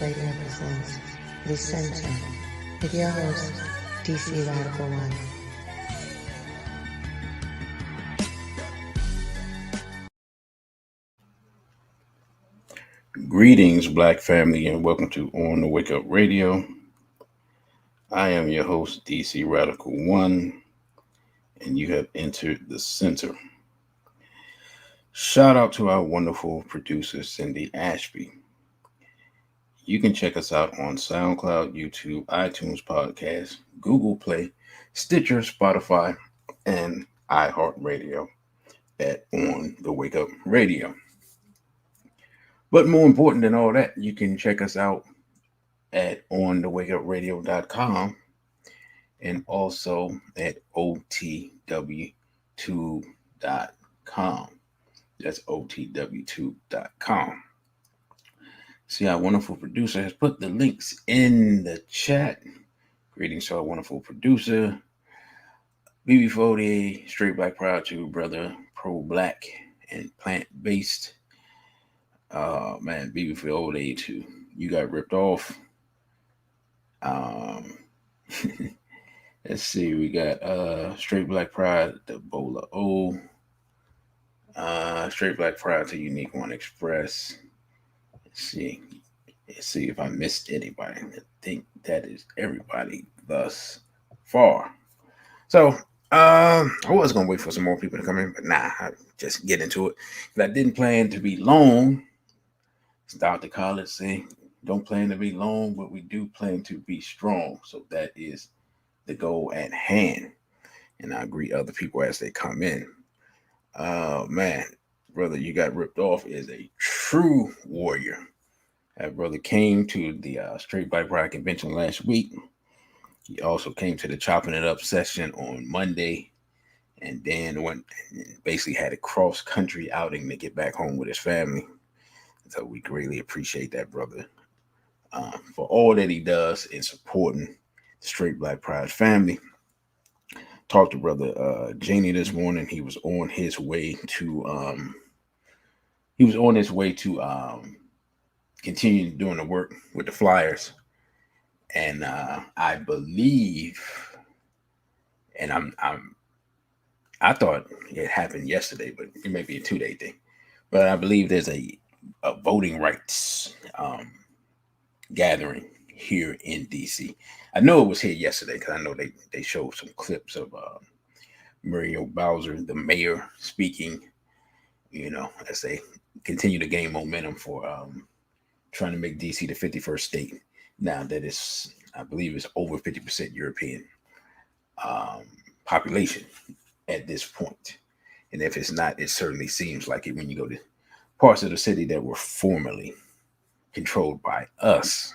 Radio presents The Center with your host, DC Radical One. Greetings, Black family, and welcome to On the Wake Up Radio. I am your host, DC Radical One, and you have entered the center. Shout out to our wonderful producer, Cindy Ashby. You can check us out on SoundCloud, YouTube, iTunes Podcast, Google Play, Stitcher, Spotify, and iHeartRadio at On the Wake Up Radio. But more important than all that, you can check us out at onthewakeupradio.com and also at otw2.com. That's otw2.com. See, our wonderful producer has put the links in the chat. Greetings to our wonderful producer, BB40, Straight Black Proud to Brother, Pro-Black, and Plant-Based. Man, BB40 too. You got ripped off. Let's see, we got Straight Black Pride to Bola O. Straight Black Pride to Unique One Express. Let's see if I missed anybody. I think that is everybody thus far. So I was gonna wait for some more people to come in, but nah, I just get into it. But I didn't plan to be long. It's Dr. College saying, don't plan to be long, but we do plan to be strong. So that is the goal at hand. And I'll greet other people as they come in. Man, brother, you got ripped off is a true warrior. That brother came to the Straight Black Pride convention last week. He also came to the Chopping It Up session on Monday, and then went and basically had a cross country outing to get back home with his family. So we greatly appreciate that brother for all that he does in supporting the Straight Black Pride family. Talked to brother Janie this morning. He was on his way to continue doing the work with the Flyers, and I believe, and I thought it happened yesterday, but it may be a 2-day thing. But I believe there's a voting rights gathering here in DC. I know it was here yesterday because I know they showed some clips of Muriel Bowser, the mayor, speaking, as they continue to gain momentum for trying to make DC the 51st state. Now that it's, I believe it's over 50% European population at this point. And if it's not, it certainly seems like it when you go to parts of the city that were formerly controlled by us.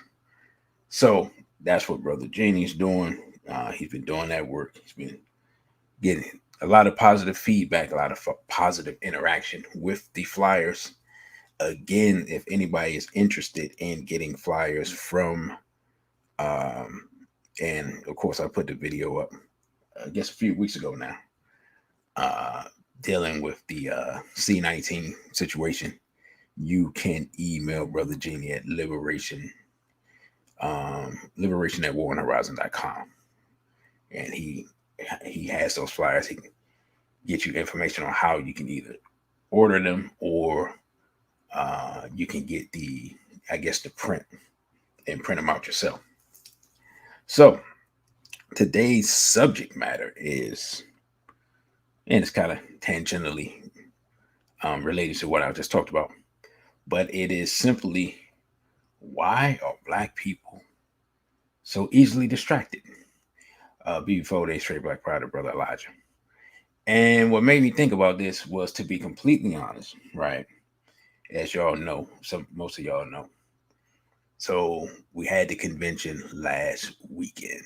So that's what Brother Janie's doing. He's been doing that work. He's been getting a lot of positive feedback, a lot of positive interaction with the Flyers. Again, if anybody is interested in getting Flyers from, and of course I put the video up, I guess a few weeks ago now, dealing with the C-19 situation, you can email Brother Genie at liberation at warrenhorizon.com, and he has those flyers. He can get you information on how you can either order them or you can get the print and print them out yourself. So today's subject matter is, and it's kind of tangentially related to what I just talked about, but it is simply, why are Black people so easily distracted? Before they Straight Black Pride of Brother Elijah. And what made me think about this was, to be completely honest, right? As y'all know, most of y'all know. So we had the convention last weekend.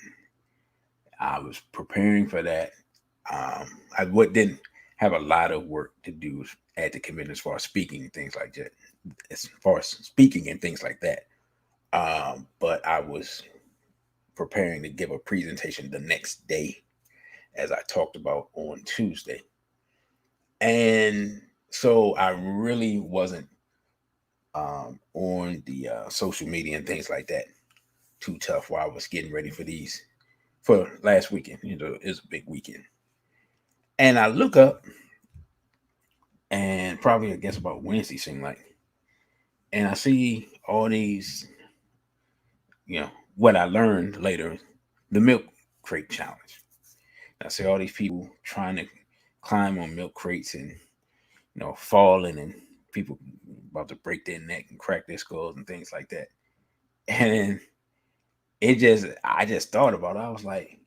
I was preparing for that. I didn't have a lot of work to do at the convention as far as speaking and things like that. But I was preparing to give a presentation the next day, as I talked about on Tuesday. And so I really wasn't on the social media and things like that. Too tough while I was getting ready for these for last weekend. It's a big weekend. And I look up and probably I guess about Wednesday seemed like, and I see all these, what I learned later, the milk crate challenge. I see all these people trying to climb on milk crates and falling and people about to break their neck and crack their skulls and things like that. And I just thought about it. I was like,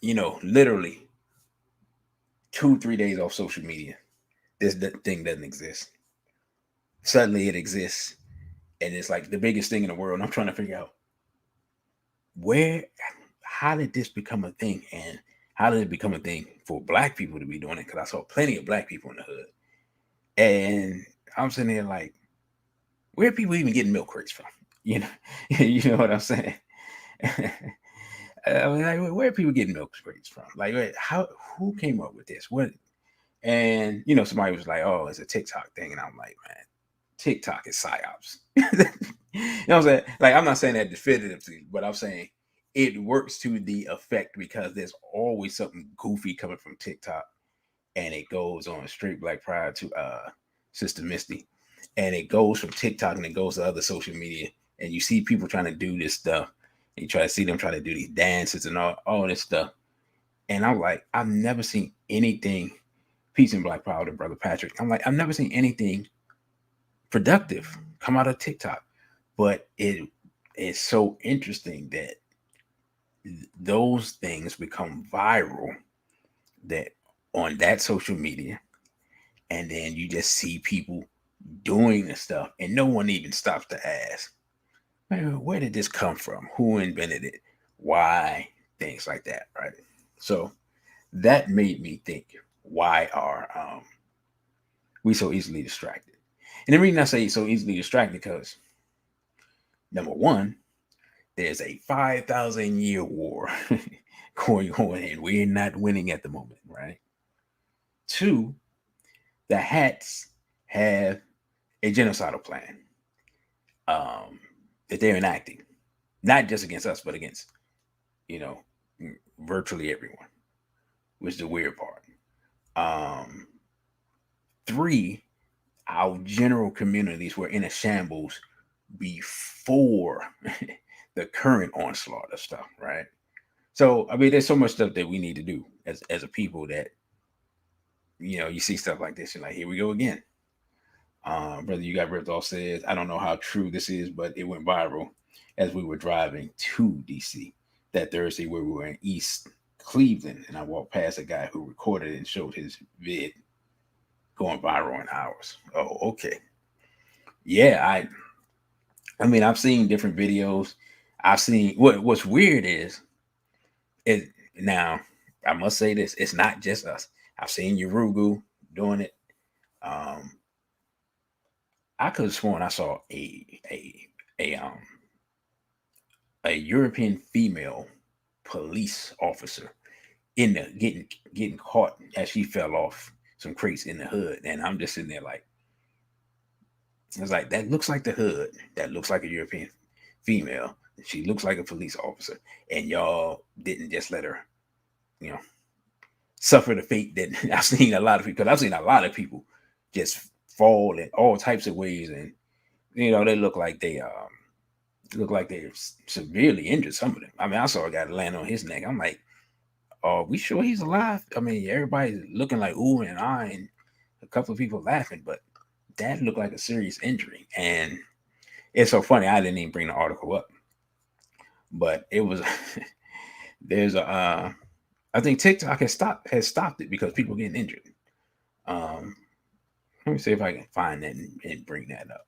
literally 2-3 days off social media, this thing doesn't exist. Suddenly it exists, and it's like the biggest thing in the world. And I'm trying to figure out how did this become a thing, and how did it become a thing for Black people to be doing it? Because I saw plenty of Black people in the hood, and I'm sitting there like, where are people even getting milk crates from? You know what I'm saying? I mean, like, where are people getting milk crates from? Like, who came up with this? What? And somebody was like, "Oh, it's a TikTok thing," and I'm like, "Man, TikTok is psyops." You know what I'm saying? Like, I'm not saying that definitively, but I'm saying it works to the effect because there's always something goofy coming from TikTok, and it goes on straight Black Pride to Sister Misty, and it goes from TikTok and it goes to other social media, and you see people trying to do this stuff. And you try to see them try to do these dances and all this stuff, and I'm like, I've never seen anything. Peace and Black Power to Brother Patrick. I'm like, I've never seen anything productive come out of TikTok, but it is so interesting that those things become viral that on that social media, and then you just see people doing the stuff, and no one even stops to ask, man, where did this come from? Who invented it? Why? Things like that, right? So that made me think, why are we so easily distracted? And the reason I say so easily distracted because, number one, there's a 5,000-year war going on, and we're not winning at the moment, right? Two, the hats have a genocidal plan that they're enacting, not just against us, but against, you know, virtually everyone, which is the weird part. Three, our general communities were in a shambles before the current onslaught of stuff, right? So, I mean, there's so much stuff that we need to do as a people that, you see stuff like this, and like, here we go again. Brother, you got ripped off says, I don't know how true this is, but it went viral as we were driving to DC that Thursday where we were in East Cleveland, and I walked past a guy who recorded it and showed his vid going viral in hours. Oh, okay. Yeah, I mean, I've seen different videos. I've seen what's weird is now I must say this, it's not just us. I've seen Urugu doing it. I could have sworn I saw a European female police officer in the getting caught as she fell off some crates in the hood, and I'm just sitting there like, it's like, that looks like the hood, that looks like a European female, she looks like a police officer, and y'all didn't just let her, you know, suffer the fate that I've seen a lot of people, because I've seen a lot of people just fall in all types of ways, and they look like they're severely injured. Some of them. I mean, I saw a guy land on his neck. I'm like, are we sure he's alive? I mean, everybody's looking like ooh and ah, and a couple of people laughing, but that looked like a serious injury. And it's so funny. I didn't even bring the article up, but it was. There's a. I think TikTok has stopped it because people getting injured. Let me see if I can find that and bring that up.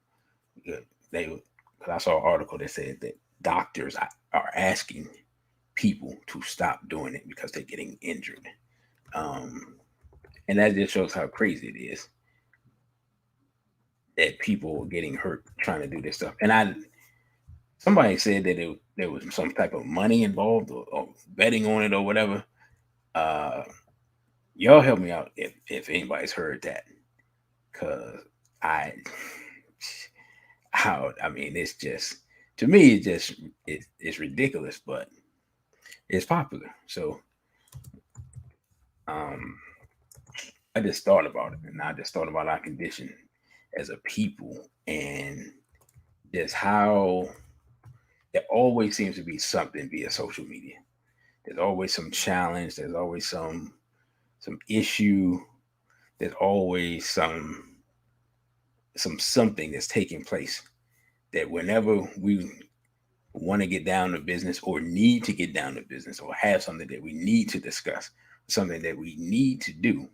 Because I saw an article that said that doctors are asking people to stop doing it because they're getting injured. And that just shows how crazy it is that people are getting hurt trying to do this stuff. And somebody said that there was some type of money involved or betting on it or whatever. Y'all help me out if anybody's heard that, because how, I mean, it's just, to me, it's ridiculous, but it's popular. So um, I just thought about it, and I just thought about our condition as a people, and just how there always seems to be something via social media. There's always some challenge. There's always some issue. There's always something that's taking place. That whenever we want to get down to business, or need to get down to business, or have something that we need to discuss, something that we need to do,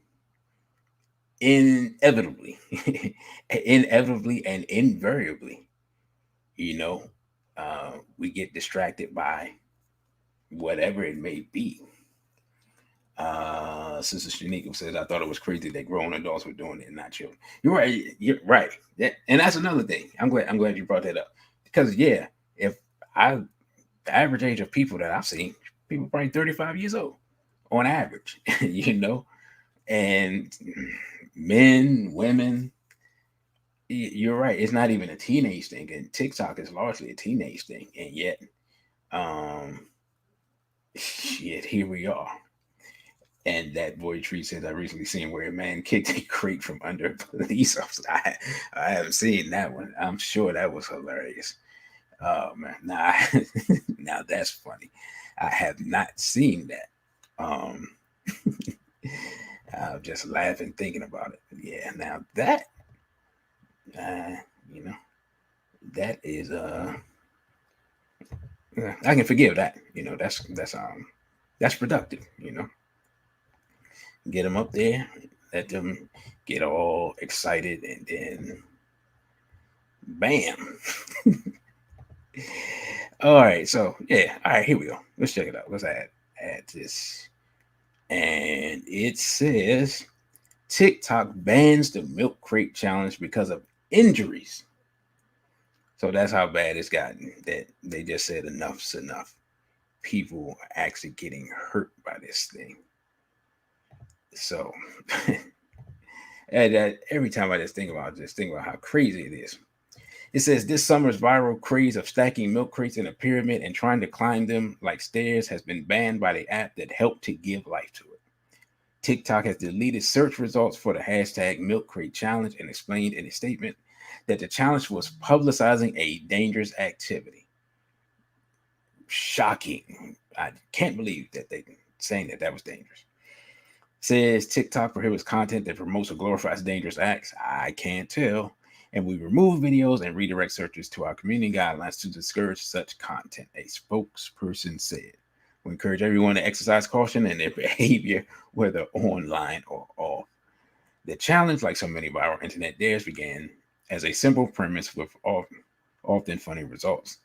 inevitably, inevitably and invariably, you know, we get distracted by whatever it may be. Sister Shanika says, I thought it was crazy that grown adults were doing it and not children. You're right. You're right. And that's another thing. I'm glad you brought that up. Because yeah, if I the average age of people that I've seen, people probably 35 years old on average, and men, women, you're right. It's not even a teenage thing, and TikTok is largely a teenage thing, and yet, um, yet here we are. And that boy tree says, I recently seen where a man kicked a crate from under a police officer. I haven't seen that one. I'm sure that was hilarious. Oh man, nah, now that's funny. I have not seen that. Um, I'm just laughing thinking about it. Yeah, now that, uh, you know, that is I can forgive that. That's productive. Get them up there, let them get all excited, and then bam. All right, so yeah, all right, here we go. Let's check it out. Let's add this, and it says TikTok bans the milk crate challenge because of injuries. So that's how bad it's gotten. That they just said enough's enough. People are actually getting hurt by this thing. So, and every time I just think about how crazy it is. It says this summer's viral craze of stacking milk crates in a pyramid and trying to climb them like stairs has been banned by the app that helped to give life to it. TikTok has deleted search results for the hashtag milk crate challenge and explained in a statement that the challenge was publicizing a dangerous activity. Shocking. I can't believe that they saying that was dangerous. Says TikTok prohibits content that promotes or glorifies dangerous acts. I can't tell. And we remove videos and redirect searches to our community guidelines to discourage such content, a spokesperson said. We encourage everyone to exercise caution in their behavior, whether online or off. The challenge, like so many viral internet dares, began as a simple premise with often funny results.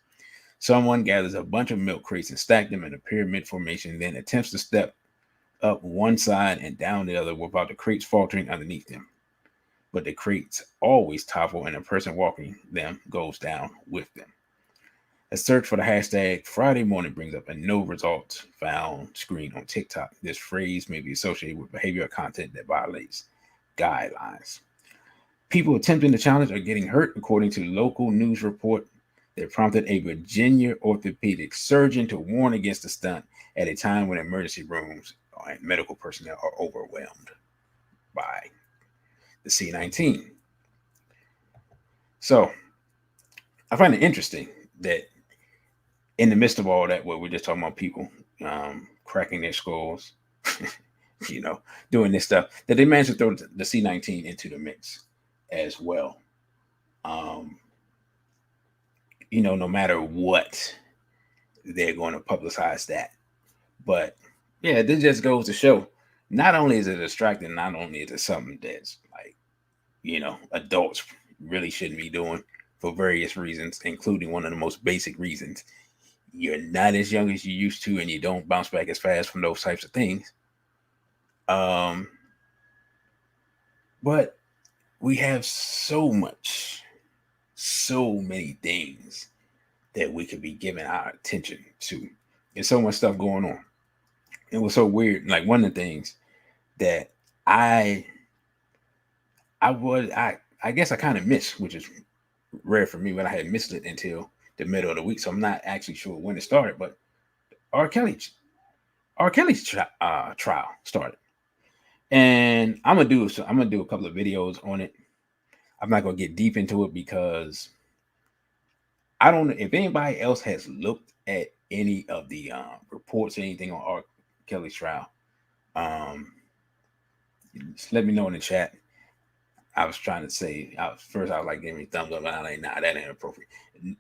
Someone gathers a bunch of milk crates and stacks them in a pyramid formation, then attempts to step up one side and down the other without the crates faltering underneath them. But the crates always topple and the person walking them goes down with them. A search for the hashtag Friday morning brings up a no results found screen on TikTok. This phrase may be associated with behavioral content that violates guidelines. People attempting the challenge are getting hurt, according to local news report that prompted a Virginia orthopedic surgeon to warn against the stunt at a time when emergency rooms and medical personnel are overwhelmed by the C-19. So I find it interesting that in the midst of all that, where we're just talking about people cracking their skulls, doing this stuff, that they managed to throw the C-19 into the mix as well. No matter what, they're going to publicize that. But yeah, this just goes to show, not only is it distracting, not only is it something that's like, adults really shouldn't be doing for various reasons, including one of the most basic reasons. You're not as young as you used to, and you don't bounce back as fast from those types of things. But we have so many things that we could be giving our attention to. There's so much stuff going on. It was so weird. Like, one of the things that I guess I kind of miss, which is rare for me, but I had missed it until the middle of the week, so I'm not actually sure when it started. But R. Kelly, trial started, and I'm gonna do a couple of videos on it. I'm not gonna get deep into it because I don't know if anybody else has looked at any of the reports or anything on R. Kelly's trial. Um, just let me know in the chat. I was trying to say, I was like giving me thumbs up, and I like, nah, that ain't appropriate.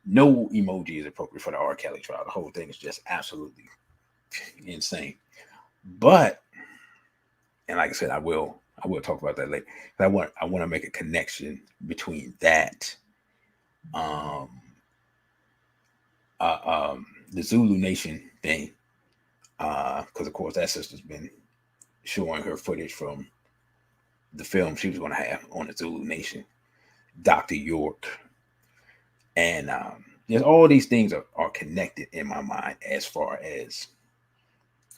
No emoji is appropriate for the R. Kelly trial. The whole thing is just absolutely insane. But, and like I said, I will talk about that later. I want to make a connection between that, um, the Zulu Nation thing, because of course that sister's been showing her footage from the film she was going to have on the Zulu Nation, Dr. York, and there's all these things are connected in my mind as far as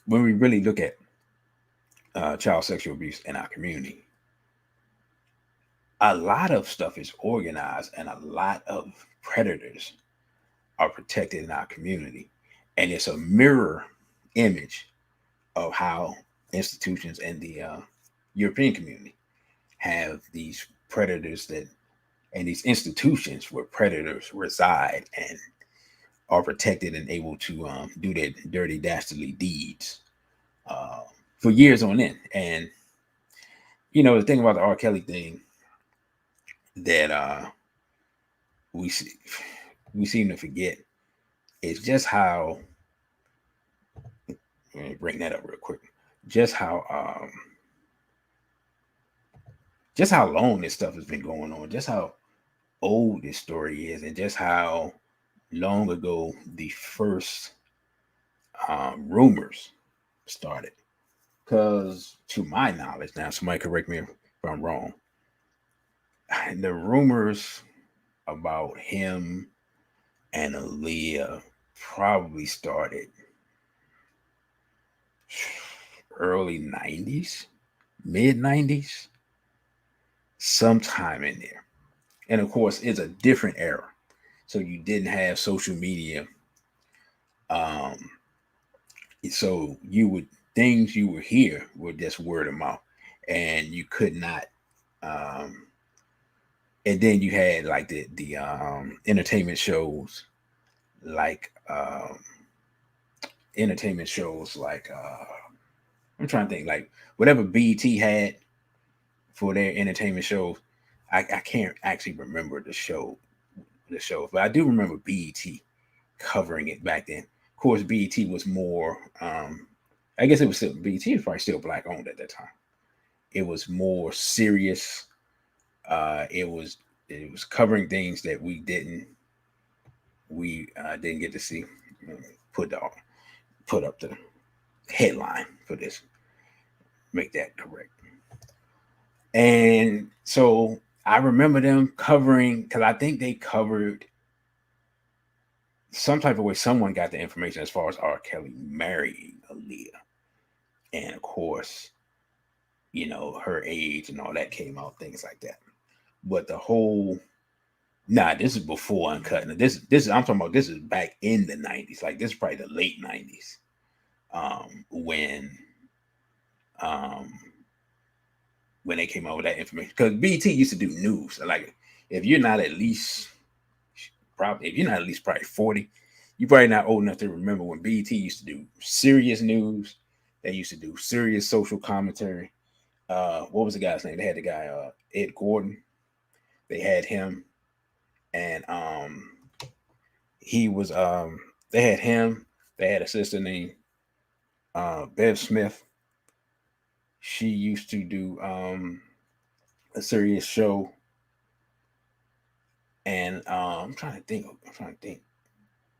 when we really look at child sexual abuse in our community. A lot of stuff is organized, and a lot of predators are protected in our community, and it's a mirror image of how institutions and the European community have these predators that and these institutions where predators reside and are protected and able to do their dirty, dastardly deeds uh, for years on end. And you know, the thing about the R. Kelly thing that we see, we seem to forget is just how. Let me bring that up real quick. Just how just how long this stuff has been going on. Just how old this story is, and just how long ago the first rumors started. Because to my knowledge, now somebody correct me if I'm wrong, the rumors about him and Aaliyah probably started early 90s, mid 90s, sometime in there. And of course, it's a different era. So you didn't have social media. Um, so you would things you would hear were just word of mouth, and you could not. Um, and then you had like the entertainment shows, like I'm trying to think like whatever BET had for their entertainment shows. I can't actually remember the show, but I do remember BET covering it back then. Of course, BET was more. I guess it was still BET was probably still black owned at that time. It was more serious. It was covering things that we didn't get to see. Put the, put up the headline for this. Make that correct. And so I remember them covering because I think they covered some type of way. Someone got the information as far as R. Kelly marrying Aaliyah, and of course, you know, her age and all that came out, things like that. But the whole this is before Uncut. Now, this is I'm talking about. This is back in the '90s. Like this is probably the late '90s um, when they came out with that information. Because BT used to do news. Like if you're not at least probably if you're not at least probably 40, you're probably not old enough to remember when BT used to do serious news. They used to do serious social commentary. What was the guy's name? They had the guy Ed Gordon. They had him, and he was they had him. They had a sister named Bev Smith. She used to do a serious show, and I'm trying to think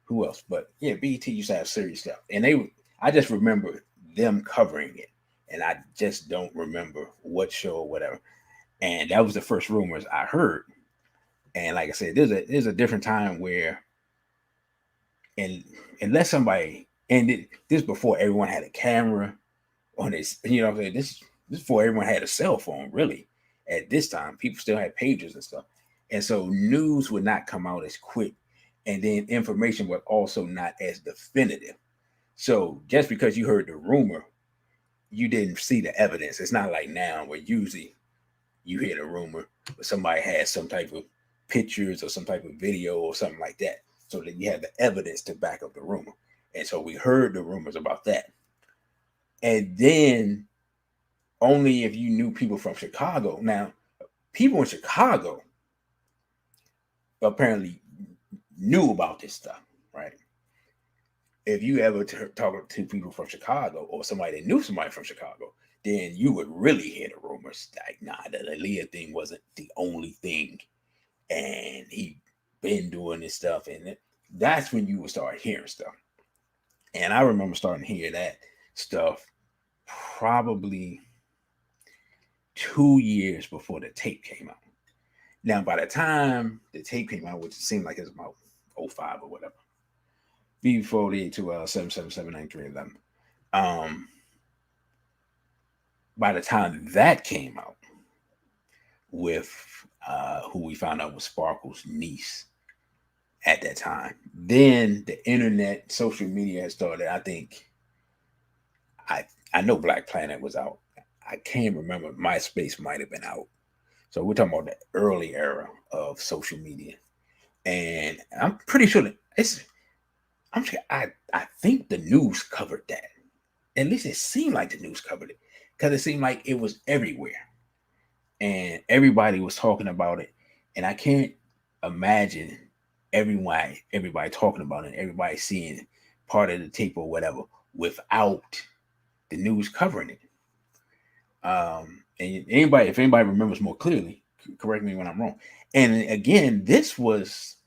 who else, but yeah, BET used to have serious stuff, and I just remember them covering it, and I just don't remember what show or whatever. And that was the first rumors I heard. And like I said, there's a different time where, and unless somebody, this before everyone had a camera on this, you know what I'm saying? This before everyone had a cell phone, really. At this time, people still had pages and stuff. And so news would not come out as quick, and then information was also not as definitive. So just because you heard the rumor, you didn't see the evidence. It's not like now where usually you hear the rumor, but somebody has some type of pictures or some type of video or something like that, so that you have the evidence to back up the rumor. And so we heard the rumors about that. And then only if you knew people from Chicago. Now, people in Chicago apparently knew about this stuff, right? If you ever talk to people from Chicago or somebody that knew somebody from Chicago, then you would really hear the rumors like, nah, the Aaliyah thing wasn't the only thing, and he been doing this stuff, and that's when you would start hearing stuff. And I remember starting to hear that stuff probably 2 years before the tape came out. Now, by the time the tape came out, which seemed like it was about 05 or whatever, V48 to 7779311. By the time that came out, with who we found out was Sparkle's niece at that time, then the internet, social media had started. I think I know Black Planet was out. I can't remember. MySpace might have been out. So we're talking about the early era of social media, and I'm pretty sure that I think the news covered that. At least it seemed like the news covered it, because it seemed like it was everywhere and everybody was talking about it. And I can't imagine everybody talking about it, everybody seeing part of the tape or whatever without the news covering it. And if anybody remembers more clearly, correct me when I'm wrong. And again, this was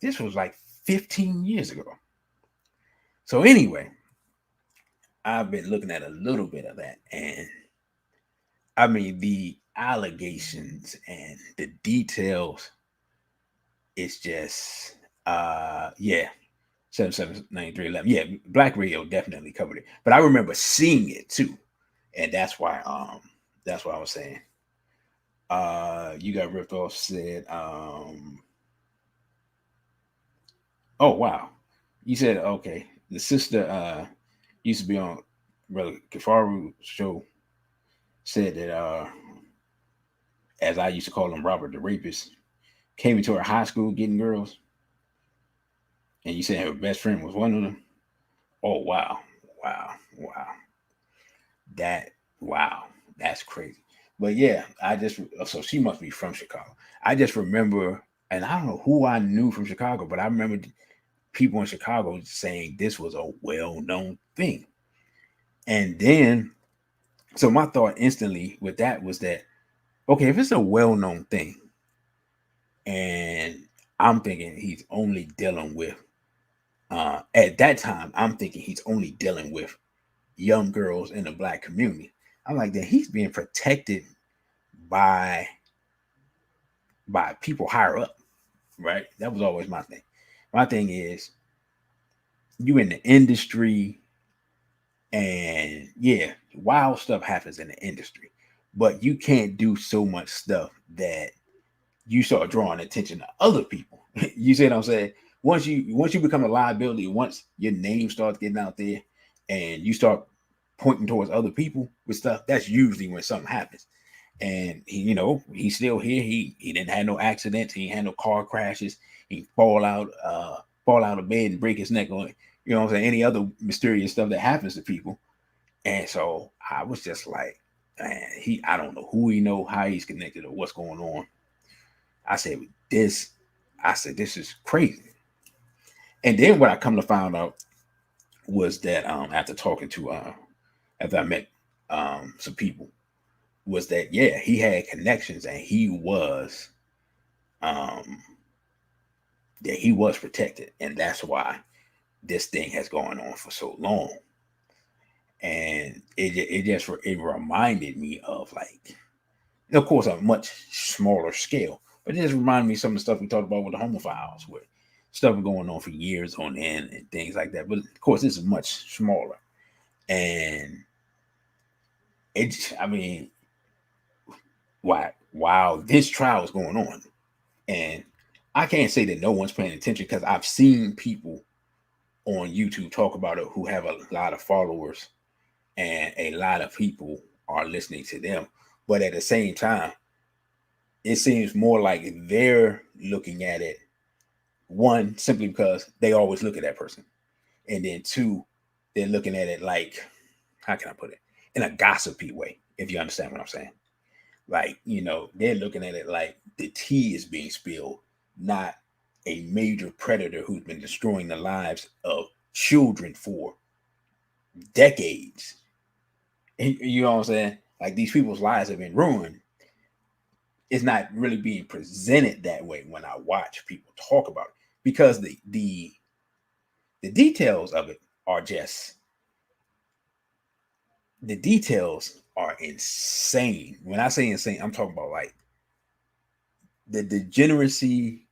like 15 years ago. So anyway, I've been looking at a little bit of that, and I mean the allegations and the details. It's just yeah, 779-311. Yeah, Black Radio definitely covered it, but I remember seeing it too, and that's why I was saying. You got ripped off. Said oh wow, you said okay. The sister used to be on Brother Kafaru's show. Said that as I used to call him, Robert the rapist, came into her high school getting girls, and you said her best friend was one of them. Oh wow, wow, wow. That wow, that's crazy. But yeah, so she must be from Chicago. I just remember, and I don't know who I knew from Chicago, but I remember people in Chicago saying this was a well-known thing. And then, so my thought instantly with that was that, okay, if it's a well-known thing, and I'm thinking he's only dealing with, at that time, I'm thinking he's only dealing with young girls in the Black community. I'm like, that he's being protected by people higher up, right? That was always my thing. My thing is, you in the industry, and yeah, wild stuff happens in the industry, but you can't do so much stuff that you start drawing attention to other people. You see what I'm saying? Once you become a liability, once your name starts getting out there, and you start pointing towards other people with stuff, that's usually when something happens. And he's still here. He didn't have no accidents. He had no car crashes. He fall out of bed and break his neck on, you know what I'm saying, any other mysterious stuff that happens to people. And so I was just like, man, I don't know who he know, how he's connected, or what's going on. I said this is crazy. And then what I come to find out was that after talking to after I met some people, was that yeah, he had connections, and he was protected, and that's why this thing has gone on for so long. And it reminded me of, like, of course, a much smaller scale, but it just reminded me of some of the stuff we talked about with the homophiles, where stuff going on for years on end and things like that. But of course, this is much smaller, and I mean, while this trial is going on, And I can't say that no one's paying attention because I've seen people on YouTube talk about it who have a lot of followers and a lot of people are listening to them. But at the same time, it seems more like they're looking at it, one, simply because they always look at that person. And then two, they're looking at it like, how can I put it? In a gossipy way, if you understand what I'm saying. Like, they're looking at it like the tea is being spilled, not a major predator who's been destroying the lives of children for decades. You know what I'm saying? Like, these people's lives have been ruined. It's not really being presented that way when I watch people talk about it, because the details of it are just, the details are insane. When I say insane, I'm talking about like the degeneracy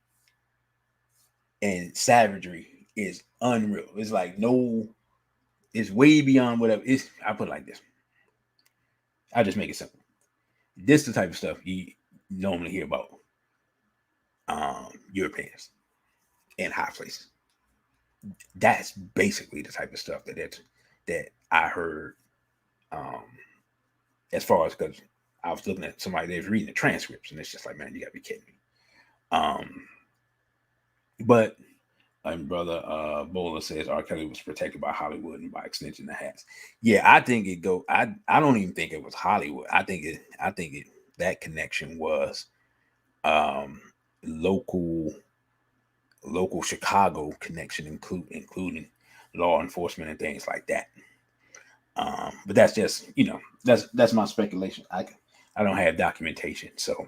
and savagery is unreal. It's like it's way beyond whatever. I put it like this. I'll just make it simple. This is the type of stuff you normally hear about Europeans in high places. That's basically the type of stuff that I heard. As far as, because I was looking at somebody that was reading the transcripts, and it's just like, man, you gotta be kidding me. But brother Bowler says R. Kelly was protected by Hollywood and by extension the hats. Yeah, I think it go. I don't even think it was Hollywood. I think it that connection was local Chicago connection, including law enforcement and things like that. But that's just, that's my speculation. I don't have documentation, so.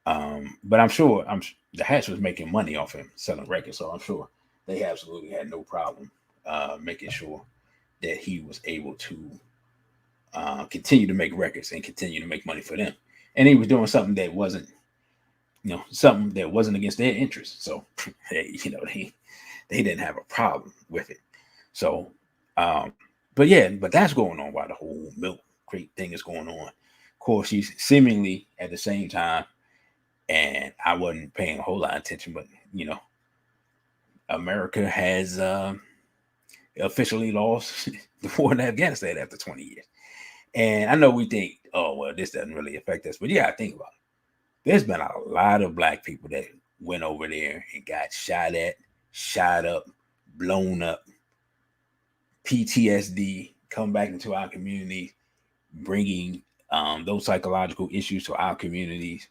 But I'm sure the Hats was making money off him selling records, so I'm sure they absolutely had no problem making sure that he was able to continue to make records and continue to make money for them. And he was doing something that wasn't, something that wasn't against their interests. So, they didn't have a problem with it. So, but that's going on while the whole milk crate thing is going on. Of course, she's seemingly at the same time, and I wasn't paying a whole lot of attention, but America has officially lost the war in Afghanistan after 20 years. And I know we think, oh, well, this doesn't really affect us, but you gotta think about it. There's been a lot of black people that went over there and got shot at, shot up, blown up, PTSD, come back into our community, bringing those psychological issues to our communities.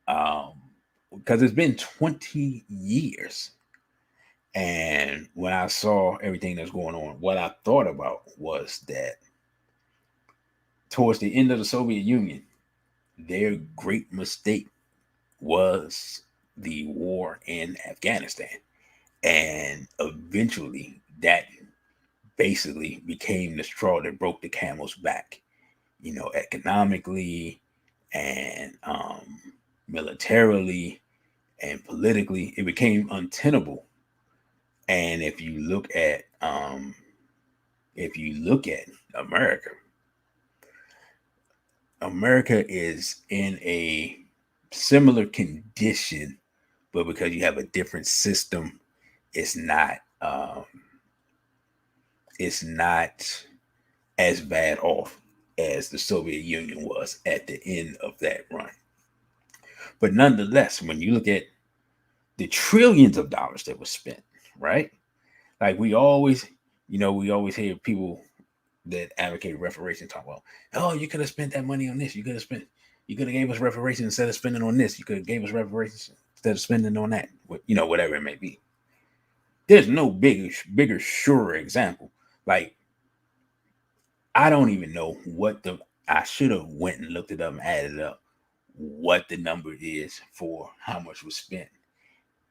Because it's been 20 years. And when I saw everything that's going on, what I thought about was that towards the end of the Soviet Union, their great mistake was the war in Afghanistan. And eventually that basically became the straw that broke the camel's back, economically and militarily and politically. It became untenable. And if you look at America is in a similar condition, but because you have a different system, it's not as bad off as the Soviet Union was at the end of that run. But nonetheless, when you look at the trillions of dollars that was spent, right? Like we always hear people that advocate reparations talk about, oh, you could have spent that money on this. You could have gave us reparations instead of spending on this. You could have gave us reparations instead of spending on that. Whatever it may be. There's no bigger, surer example. Like, I don't even know I should have went and looked it up and added up what the number is for how much was spent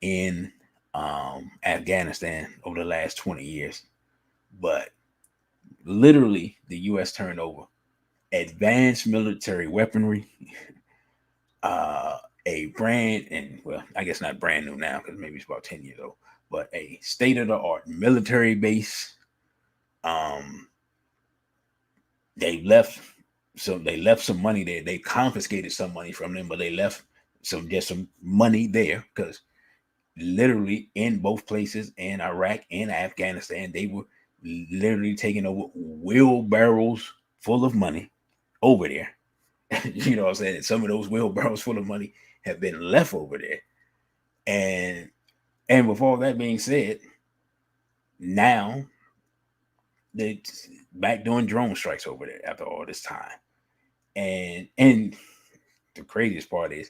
in Afghanistan over the last 20 years. But literally, the U.S. turned over advanced military weaponry, a brand, and well, I guess not brand new now because maybe it's about 10 years old, but a state-of-the-art military base. They left some money there. They confiscated some money from them, but they left There's some money there because literally in both places, in Iraq and Afghanistan, they were literally taking over wheelbarrows full of money over there. You know what I'm saying? Some of those wheelbarrows full of money have been left over there. And with all that being said, now they back doing drone strikes over there after all this time. And the craziest part is,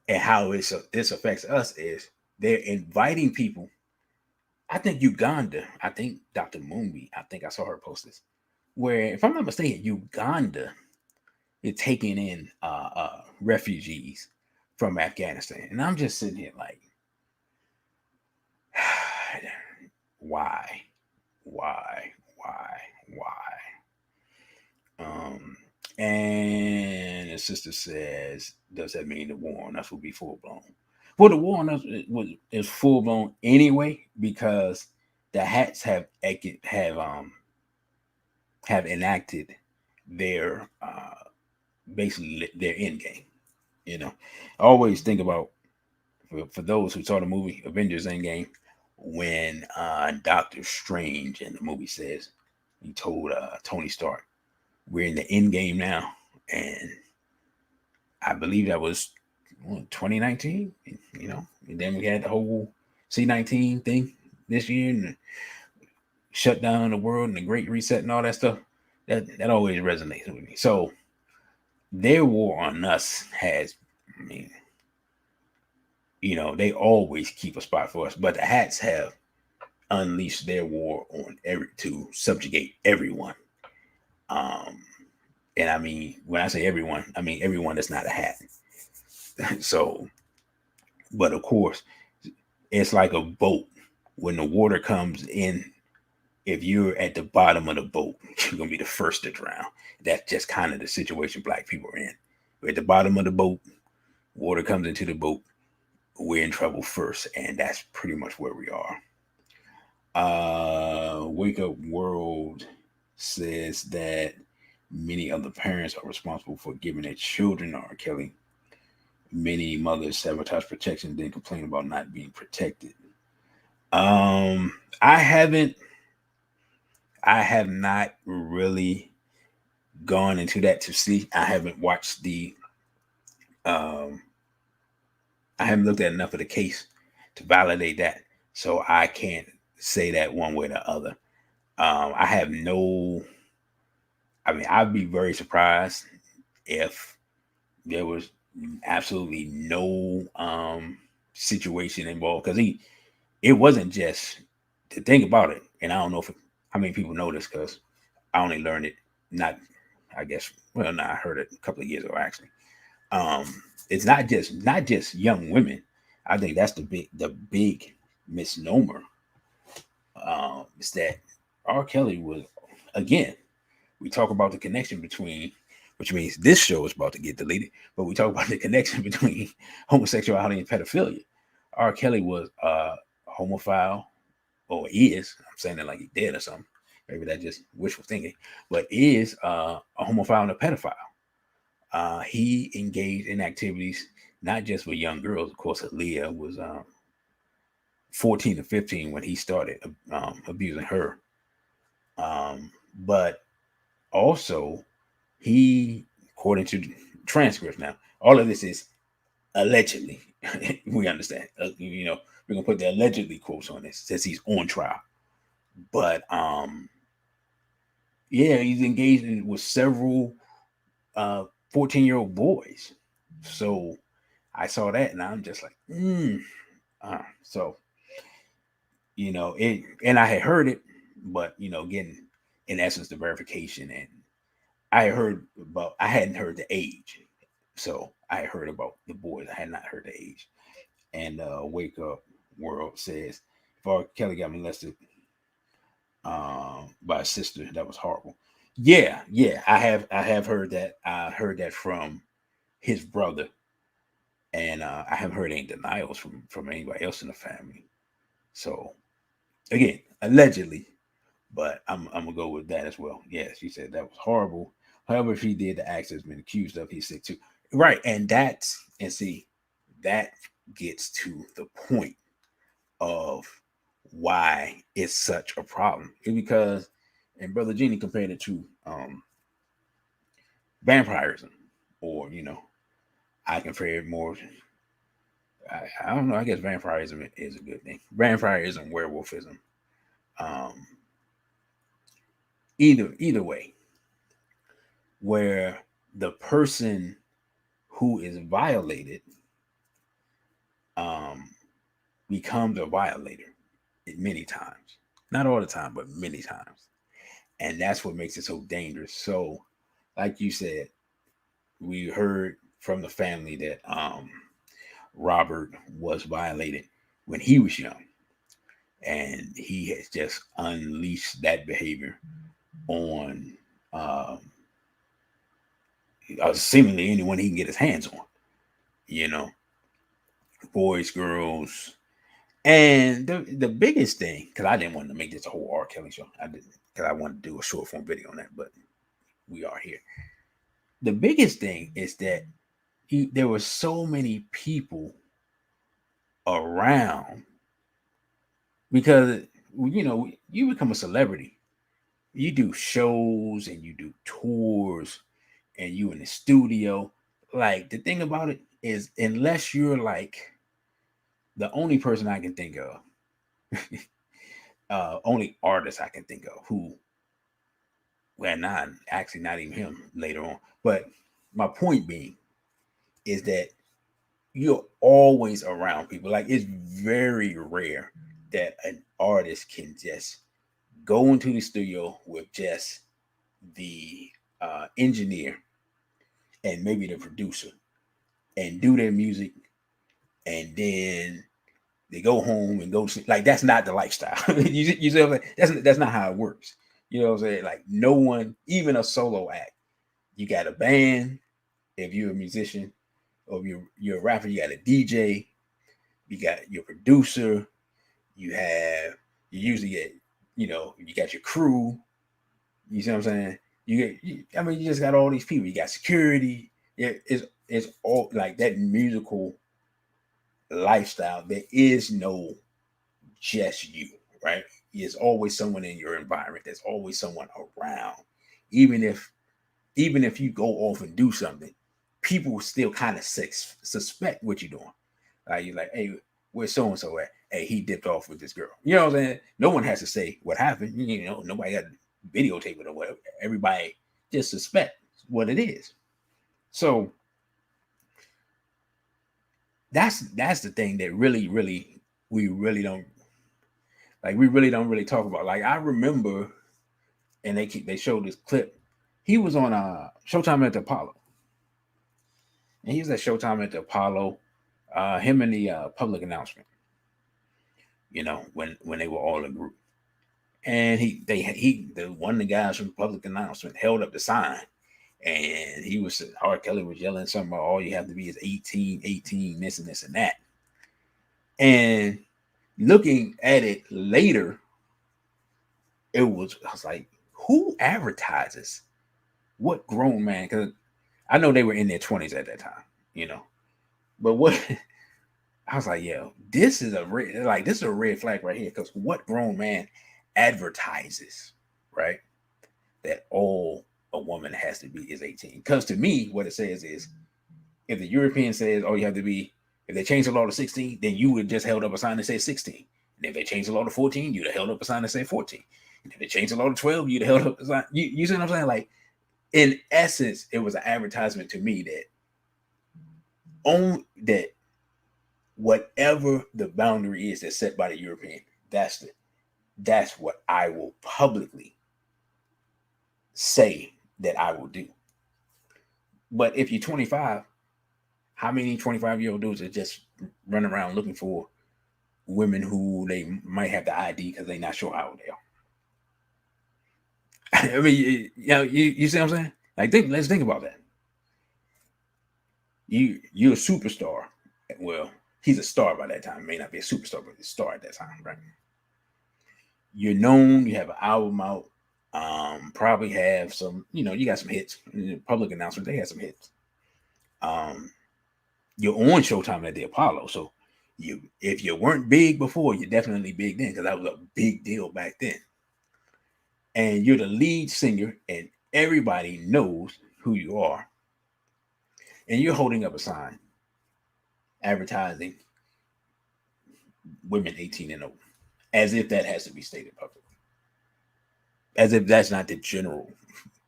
and how this affects us is they're inviting people. I think Uganda, I think Dr. Mumbi, I think I saw her post this, where if I'm not mistaken, Uganda is taking in refugees from Afghanistan. And I'm just sitting here like, why? Why? Why? Why? And the sister says, does that mean the war on us will be full blown? Well, the war on us is full blown anyway, because the hats have enacted their basically their end game. You know, I always think about, for those who saw the movie Avengers Endgame, when Doctor Strange in the movie says, he told Tony Stark, we're in the end game now. And I believe that was 2019, you know, and then we had the whole C-19 thing this year and shut down the world and the Great Reset and all that stuff. That always resonates with me. So their war on us has, I mean, you know, they always keep a spot for us, but the hats have unleashed their war on to subjugate everyone. And I mean, when I say everyone, I mean everyone that's not a hat. So, but of course, it's like a boat. When the water comes in, if you're at the bottom of the boat, you're gonna be the first to drown. That's just kind of the situation Black people are in. We're at the bottom of the boat, water comes into the boat, we're in trouble first, and that's pretty much where we are. Wake Up World says that many other parents are responsible for giving their children R. Kelly. Many mothers sabotage protection, then complain about not being protected. I have not really gone into that to see. I haven't watched I haven't looked at enough of the case to validate that. So I can't say that one way or the other. I have no, I mean, I'd be very surprised if there was absolutely no situation involved, because it wasn't just, to think about it, and I don't know how many people know this, because I only learned it not, I guess, well, no, I heard it a couple of years ago actually. It's not just young women. I think that's the big misnomer. Is that R. Kelly was, again, we talk about the connection between, which means this show is about to get deleted, but we talk about the connection between homosexuality and pedophilia. R. Kelly was a homophile, or is, I'm saying it like he did or something. Maybe that's just wishful thinking, but is a homophile and a pedophile. He engaged in activities not just with young girls. Of course, Aaliyah was 14 to 15 when he started abusing her. But also, he, according to transcripts now, all of this is allegedly. We understand. You know, we're gonna put the allegedly quotes on this. Says he's on trial, but yeah, he's engaged with several 14-year-old boys. So I saw that, and I'm just like, so, you know, it, and I had heard it, but you know, getting in essence the verification, and I hadn't heard the age, so I heard about the boys. I had not heard the age. And Wake Up World says, if R. Kelly got molested by a sister, that was horrible. Yeah, I have heard that. I heard that from his brother, and I haven't heard any denials from anybody else in the family. So again, allegedly, but I'm gonna go with that as well. Yeah, she said that was horrible. However, if he did the acts has been accused of, he's sick too. Right, and see, that gets to the point of why it's such a problem. It's because, and Brother Genie compared it to vampirism, or I compare it more. I don't know. I guess vampirism is a good thing. Vampirism, werewolfism. Um, either way, where the person who is violated um, becomes a violator many times. Not all the time, but many times. And that's what makes it so dangerous. So, like you said, we heard from the family that Robert was violated when he was young. And he has just unleashed that behavior on seemingly anyone he can get his hands on, you know, boys, girls. And the biggest thing, because I didn't want to make this a whole R. Kelly show, I didn't, because I wanted to do a short form video on that, but we are here. The biggest thing is that there were so many people around, because you become a celebrity, you do shows and you do tours and you in the studio. Like, the thing about it is, unless you're like the only person I can think of, only artist I can think of who, well, not even him later on. But my point being is that you're always around people. Like, it's very rare that an artist can just go into the studio with just the engineer and maybe the producer and do their music, and then they go home and go to sleep. Like, that's not the lifestyle. you see what I'm saying? That's not how it works. You know what I'm saying? Like, no one, even a solo act, you got a band. If you're a musician, or if you're a rapper, you got a DJ, you got your producer, you usually get, you got your crew. You see what I'm saying? You just got all these people. You got security. It's all like that musical lifestyle. There is no just you, right? There's always someone in your environment. There's always someone around. Even if you go off and do something, people still kind of suspect what you're doing. You're like, hey, where's so and so at? Hey, he dipped off with this girl. You know what I'm saying? No one has to say what happened. Nobody got videotape it or whatever. Everybody just suspect what it is. So that's the thing that really we really don't talk about. Like, I remember, and they showed this clip. He was on Showtime at the Apollo, and he was at Showtime at the Apollo. Him and the Public Announcement. When they were all in group, and one of the guys from Public Announcement held up the sign, and R. Kelly was yelling something about all you have to be is 18, this and this and that. And looking at it later, I was like, who advertises? What grown man? Because I know they were in their 20s at that time, but what I was like, yeah, this is a red flag right here. Because what grown man advertises, right, that all a woman has to be is 18? Because to me, what it says is, if the European says, oh, you have to be, if they change the law to 16, then you would just held up a sign that says 16. And if they change the law to 14, you'd have held up a sign that said 14. And if they change the law to 12, you'd have held up a sign. You see what I'm saying? Like, in essence, it was an advertisement to me that whatever the boundary is that's set by the European, that's what I will publicly say that I will do. But if you're 25, how many 25-year-old dudes are just running around looking for women who they might have the ID because they're not sure how old they are? I mean, you see what I'm saying? Like, let's think about that. You're a superstar. Well, he's a star by that time. May not be a superstar, but he's a star at that time, right? You're known. You have an album out. Probably have some. You got some hits. Public Announcement, they had some hits. you're on Showtime at the Apollo. So if you weren't big before, you're definitely big then, because that was a big deal back then. And you're the lead singer, and everybody knows who you are. And you're holding up a sign advertising women 18 and over, as if that has to be stated publicly, as if that's not the general,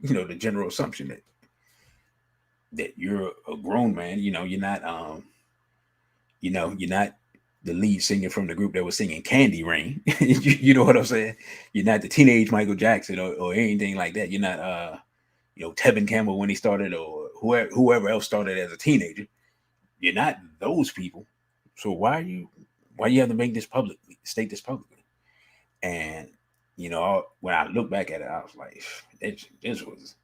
the general assumption that you're a grown man. You're not you're not the lead singer from the group that was singing Candy Rain. You know what I'm saying? You're not the teenage Michael Jackson or anything like that. You're not Tevin Campbell when he started, or whoever else started as a teenager. You're not those people. So why you have to make this public, state this publicly? And when I look back at it, I was like, this was,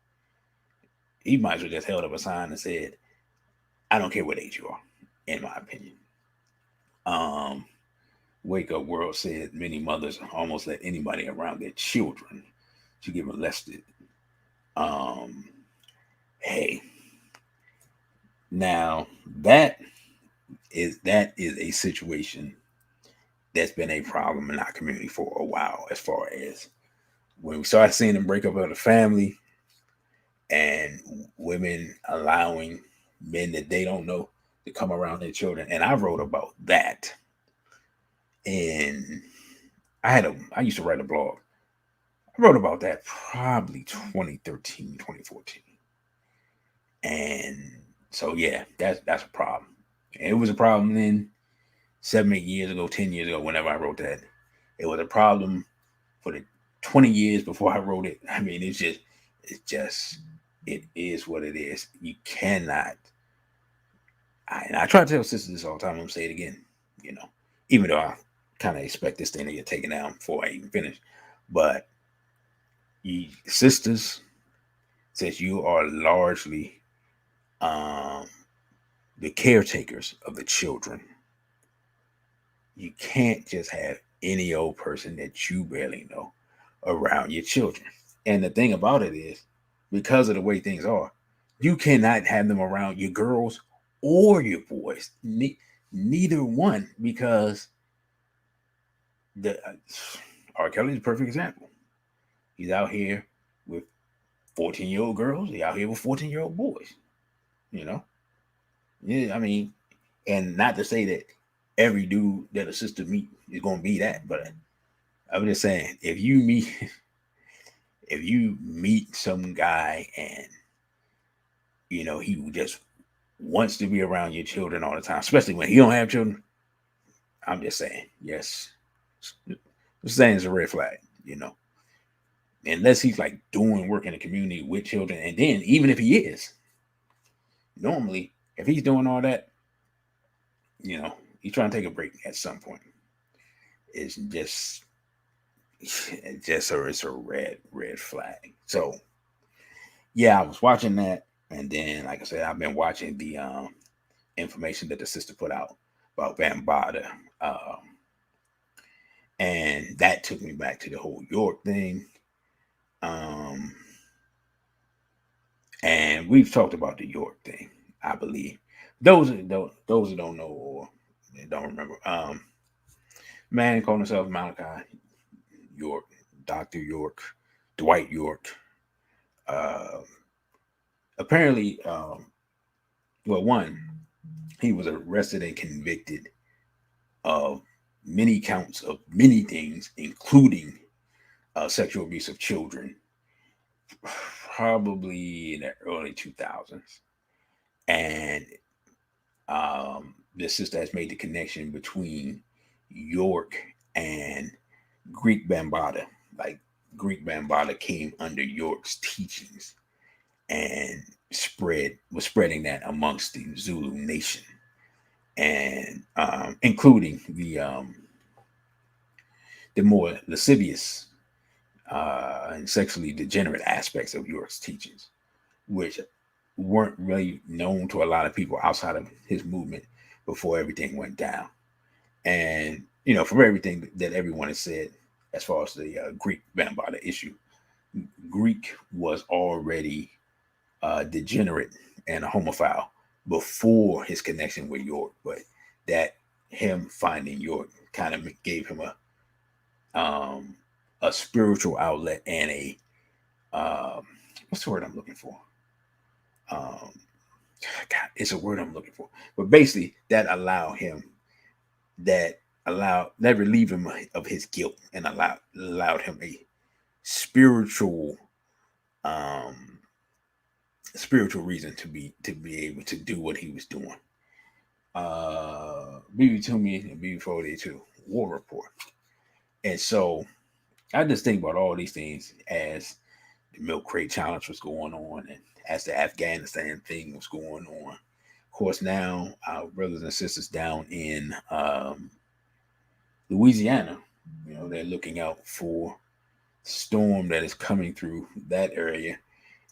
he might as well just held up a sign and said, I don't care what age you are, in my opinion. Wake Up World said many mothers almost let anybody around their children to get molested. Hey, now that is a situation that's been a problem in our community for a while, as far as when we started seeing them break up of the family and women allowing men that they don't know to come around their children. And I wrote about that. And I used to write a blog. I wrote about that probably 2013, 2014. And so yeah, that's a problem. And it was a problem then 7, 8 years ago, 10 years ago, whenever I wrote that. It was a problem for the 20 years before I wrote it. I mean, it is what it is. You cannot. I try to tell sisters this all the time. I'm going to say it again, even though I kind of expect this thing to get taken down before I even finish. But you sisters, since you are largely the caretakers of the children, you can't just have any old person that you barely know around your children. And the thing about it is, because of the way things are, you cannot have them around your girls or your boys. Neither one, because R. Kelly's a perfect example. He's out here with 14-year-old girls. He's out here with 14-year-old boys. Yeah, I mean, and not to say that every dude that a sister meet is gonna be that, but I'm just saying, if you meet some guy and he just wants to be around your children all the time, especially when he don't have children, I'm just saying, yes, I'm saying it's a red flag, unless he's like doing work in the community with children. And then even if he is, normally if he's doing all that, he's trying to take a break at some point. It's a red flag. So yeah, I was watching that, and then like I said, I've been watching the information that the sister put out about Bambaataa, and that took me back to the whole York thing. And we've talked about the York thing, I believe. Those who don't know or don't remember, man called himself Malachi York, Dr. York, Dwight York. Apparently, he was arrested and convicted of many counts of many things, including sexual abuse of children, probably in the early 2000s. And the sister has made the connection between York and Greek Bambaataa. Like, Greek Bambaataa came under York's teachings and was spreading that amongst the Zulu nation, and including the more lascivious and sexually degenerate aspects of York's teachings, which weren't really known to a lot of people outside of his movement before everything went down. And from everything that everyone has said as far as the Greek Bambaataa issue, Greek was already degenerate and a homophile before his connection with York, but that him finding York kind of gave him a spiritual outlet and a what's the word I'm looking for? Um, God, it's a word I'm looking for, but basically that that relieved him of his guilt and allowed him a spiritual um spiritual reason to be able to do what he was doing. BB Toomey and BB 482 War Report. And so I just think about all these things as the milk crate challenge was going on and as the Afghanistan thing was going on. Of course, now our brothers and sisters down in Louisiana, they're looking out for storm that is coming through that area.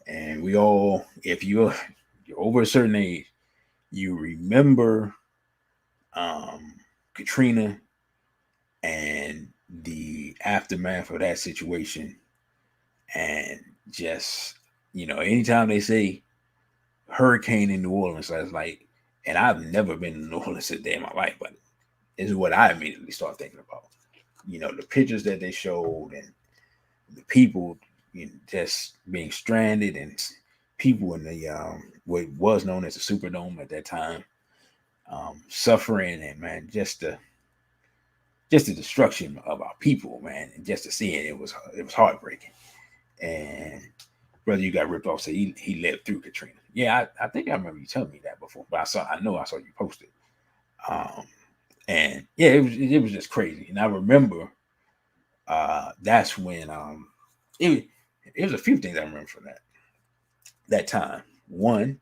And we all, if you're over a certain age, you remember Katrina and the aftermath of that situation. And just, anytime they say hurricane in New Orleans, I was like, and I've never been to New Orleans a day in my life, but it's what I immediately start thinking about. The pictures that they showed and the people just being stranded and people in the what was known as the Superdome at that time, suffering, and man, just the destruction of our people, man, and just to see it was heartbreaking. And brother, you got ripped off. So he lived through Katrina. Yeah, I think I remember you telling me that before, but I know I saw you posted. And yeah, it was just crazy. And I remember that's when it was a few things I remember from that time. One,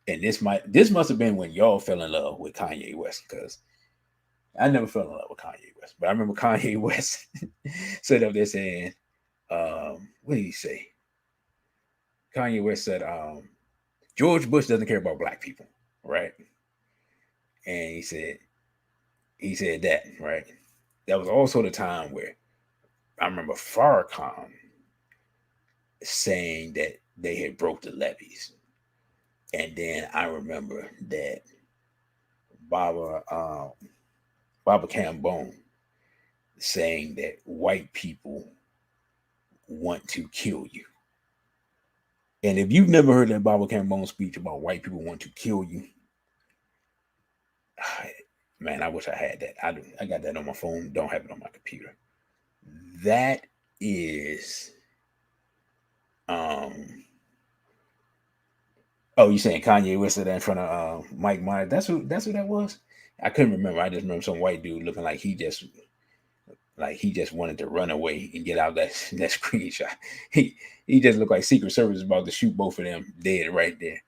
and this must have been when y'all fell in love with Kanye West, because I never fell in love with Kanye West, but I remember Kanye West said up there saying, what did he say? Kanye West said, George Bush doesn't care about black people, right? And he said that, right? That was also the time where I remember Farrakhan saying that they had broke the levees. And then I remember that Baba Cambone saying that white people want to kill you. And if you've never heard that Baba Cambone speech about white people want to kill you, man, I wish I had that. I got that on my phone. Don't have it on my computer. That is, oh, you saying Kanye West said that in front of Mike Myers? That's who that was. I couldn't remember. I just remember some white dude looking like he just wanted to run away and get out that screenshot. He just looked like Secret Service is about to shoot both of them dead right there.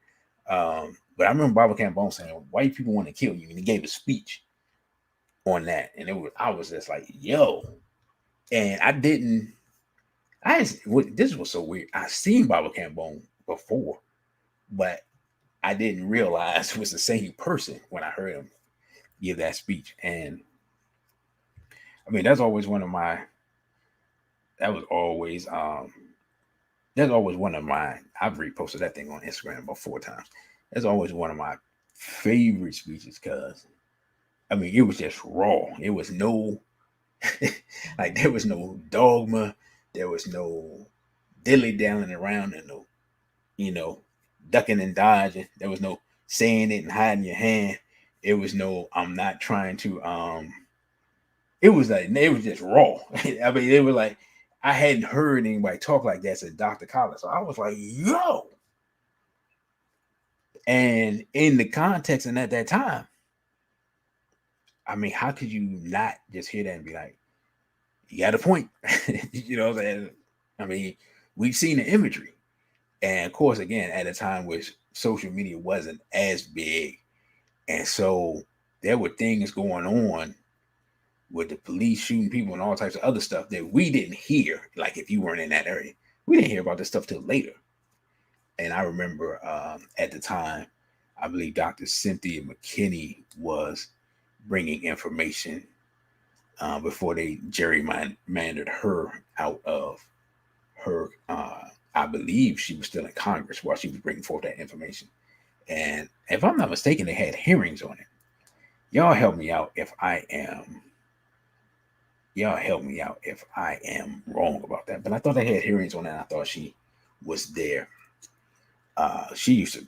But I remember Baba Cambone saying white people want to kill you, and he gave a speech on that, and I was just like, yo, and this was so weird. I seen Baba Cambone before, but I didn't realize it was the same person when I heard him give that speech. And I mean, that's always one of my I've reposted that thing on Instagram about 4 times. That's always one of my favorite speeches, because I mean, it was just raw. It was no like, there was no dogma, there was no dilly-dallying around, and no ducking and dodging. There was no saying it and hiding your hand. It was no, I'm not trying to it was just raw. I mean, it was like, I hadn't heard anybody talk like that since Dr. Collins. So I was like, yo. And in the context and at that time, I mean, how could you not just hear that and be like, you got a point? You know what I'm saying? I mean, we've seen the imagery. And of course, again, at a time where social media wasn't as big. And so there were things going on with the police shooting people and all types of other stuff that we didn't hear. Like, if you weren't in that area, we didn't hear about this stuff till later. And I remember at the time, I believe Dr. Cynthia McKinney was bringing information before they gerrymandered her out of her. I believe she was still in Congress while she was bringing forth that information. And if I'm not mistaken, they had hearings on it. Y'all help me out if I am. Y'all help me out if I am wrong about that. But I thought they had hearings on that. I thought she was there. She used to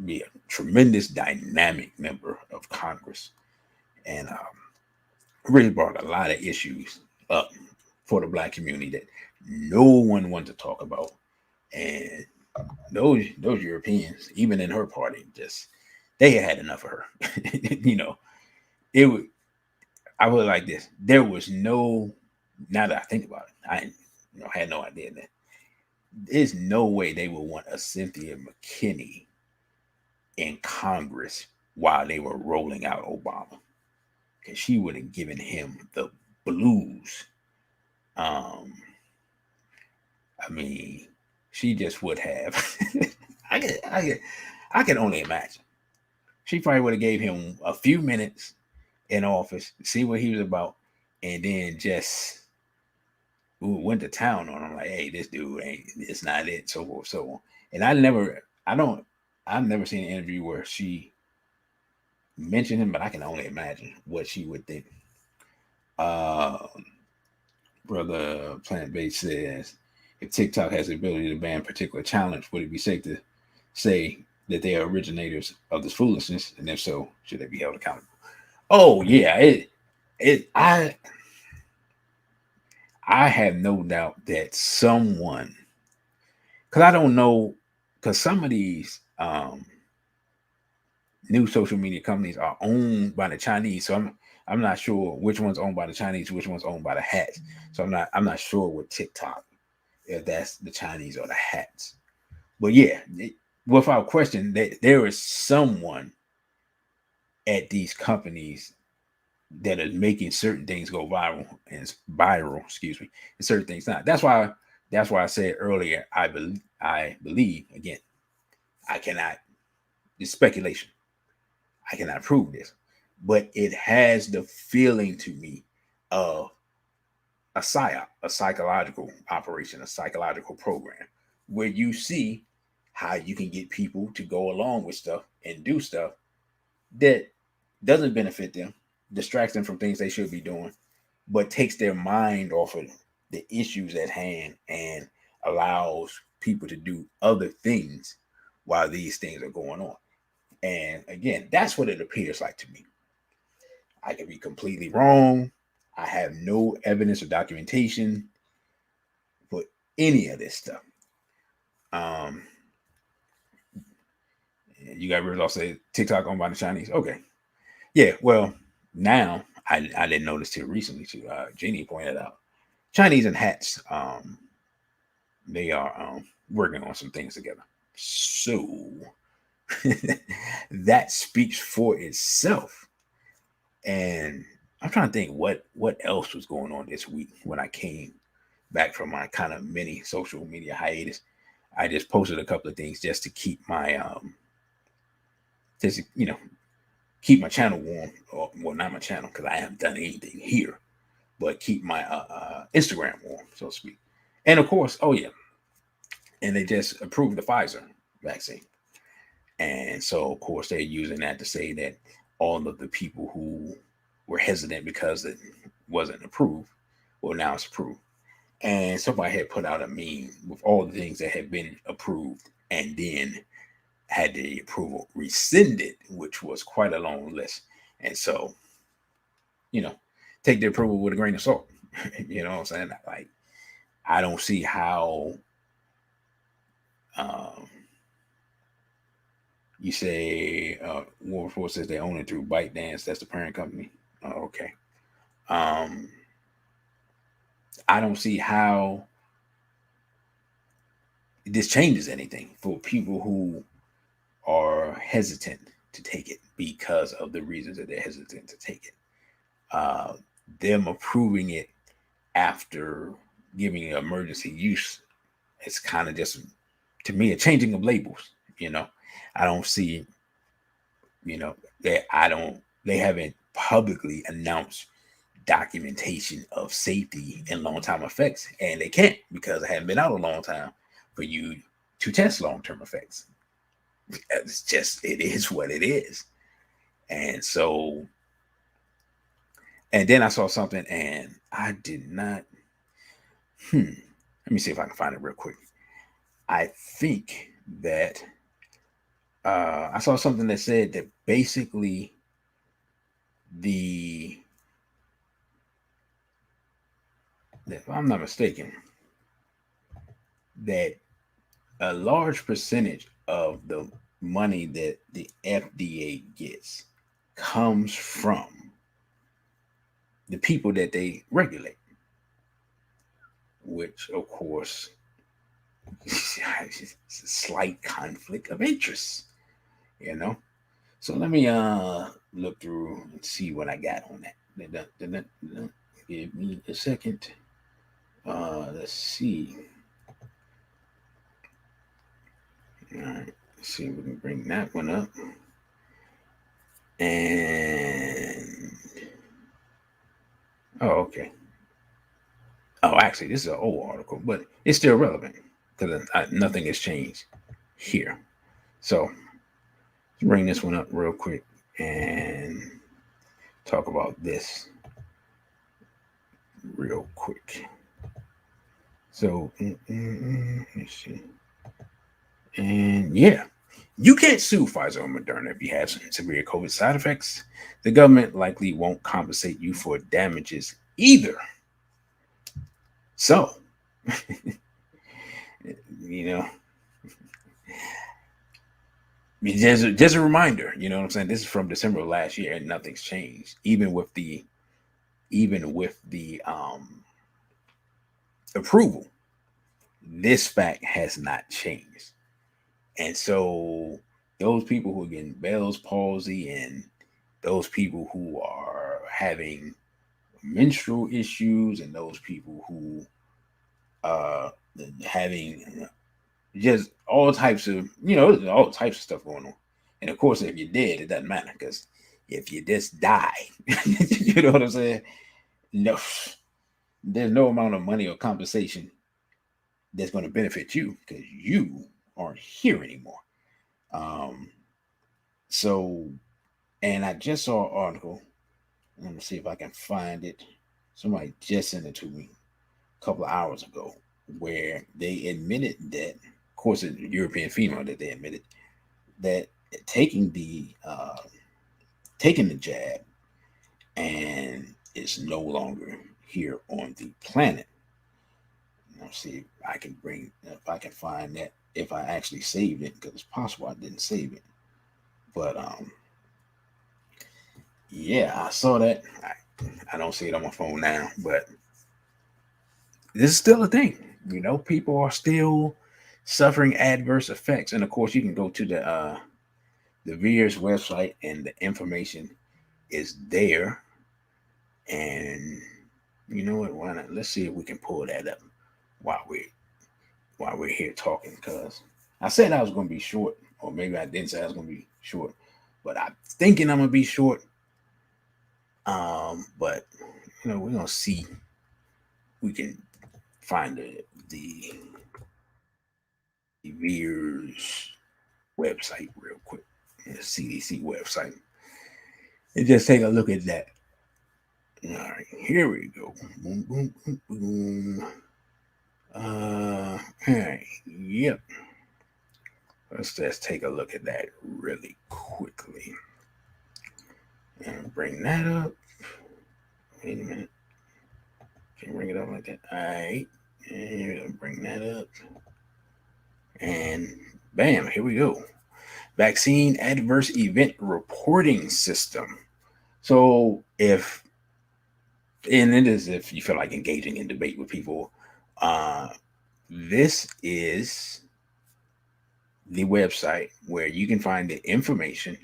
be a tremendous dynamic member of Congress, and really brought a lot of issues up for the black community that no one wanted to talk about. And those Europeans, even in her party, just they had enough of her. you know, it would. I would like this. There was no. Now that I think about it, I had no idea that there's no way they would want a Cynthia McKinney in Congress while they were rolling out Obama, because she would have given him the blues. I mean, she just would have. I can only imagine. She probably would have gave him a few minutes in office, see what he was about, and then just went to town on him like, "Hey, this dude it's not it," so forth, so on. And I've never seen an interview where she mentioned him, but I can only imagine what she would think. Brother Plant Based says, if TikTok has the ability to ban particular challenge, would it be safe to say that they are originators of this foolishness? And if so, should they be held accountable? Oh yeah, I have no doubt that someone, because I don't know, because some of these new social media companies are owned by the Chinese, so I'm not sure which one's owned by the Chinese, which one's owned by the hats. So I'm not sure with TikTok if that's the Chinese or the hats. But yeah, without question, there is someone at these companies that are making certain things go viral, excuse me, and certain things not. That's why I said earlier, I believe again, I cannot, it's speculation. I cannot prove this, but it has the feeling to me of a psyop, a psychological operation, a psychological program, where you see how you can get people to go along with stuff and do stuff that doesn't benefit them, distracts them from things they should be doing, but takes their mind off of the issues at hand and allows people to do other things while these things are going on. And again, that's what it appears like to me. I could be completely wrong. I have no evidence or documentation for any of this stuff. You got Rivers off say TikTok owned by the Chinese. Okay. Yeah, well, now I didn't notice till recently too. Jeannie pointed out Chinese and hats, they are working on some things together. So that speaks for itself. And I'm trying to think what else was going on this week when I came back from my kind of mini social media hiatus. I just posted a couple of things just to keep my keep my channel warm. Or, well, not my channel because I haven't done anything here, but keep my Instagram warm, so to speak. And of course, oh yeah, and they just approved the Pfizer vaccine. And so, of course, they're using that to say that all of the people who were hesitant because it wasn't approved, well, now it's approved. And somebody had put out a meme with all the things that had been approved and then had the approval rescinded, which was quite a long list. And so, take the approval with a grain of salt. You know what I'm saying? Like, I don't see how you say War Force says they own it through ByteDance. That's the parent company. Oh, okay. I don't see how this changes anything for people who are hesitant to take it because of the reasons that they're hesitant to take it. Them approving it after giving emergency use, it's kind of just, to me, a changing of labels. I don't see, that they haven't publicly announced documentation of safety and long-term effects, and they can't because it hasn't been out a long time for you to test long-term effects. It's just, it is what it is. And so, and then I saw something and I did not, let me see if I can find it real quick. I think that I saw something that said that basically the, if I'm not mistaken, that a large percentage of the money that the FDA gets comes from the people that they regulate, which of course is a slight conflict of interest, you know. So let me look through and see what I got on that. Give me a second. Let's see. All right, let's see if we can bring that one up. And oh, okay. Oh, actually, this is an old article, but it's still relevant because nothing has changed here. So let's bring this one up real quick and talk about this real quick. So let's see. And yeah, you can't sue Pfizer or Moderna if you have some severe COVID side effects. The government likely won't compensate you for damages either. So, you know, just a reminder, you know what I'm saying? This is from December of last year and nothing's changed. Even with the approval, this fact has not changed. And so those people who are getting Bell's palsy and those people who are having menstrual issues and those people who uh having just all types of, all types of stuff going on. And of course, if you're dead, it doesn't matter because if you just die, you know what I'm saying? No, there's no amount of money or compensation that's going to benefit you because you aren't here anymore. Um, so, and I just saw an article. Let me see if I can find it. Somebody just sent it to me a couple of hours ago, where they admitted that, of course, it's a European female that they admitted that taking the jab and it's no longer here on the planet. Let's see if I can find that, if I actually saved it, because it's possible I didn't save it. But yeah, I saw that. I don't see it on my phone now, but this is still a thing. People are still suffering adverse effects, and of course, you can go to the VIIRS website, and the information is there. And you know what? Why not? Let's see if we can pull that up while we're here talking. Because I said I was going to be short, or maybe I didn't say I was going to be short, but I'm thinking I'm going to be short. But we're gonna see. We can find the VIIRS website real quick, the CDC website, and just take a look at that. All right, here we go. Boom, boom, boom, boom. All right, yep. Let's just take a look at that really quickly and bring that up. Wait a minute. Can't bring it up like that. All right, and bring that up. And bam, here we go. Vaccine adverse event reporting system. So and it is if you feel like engaging in debate with people, this is the website where you can find the information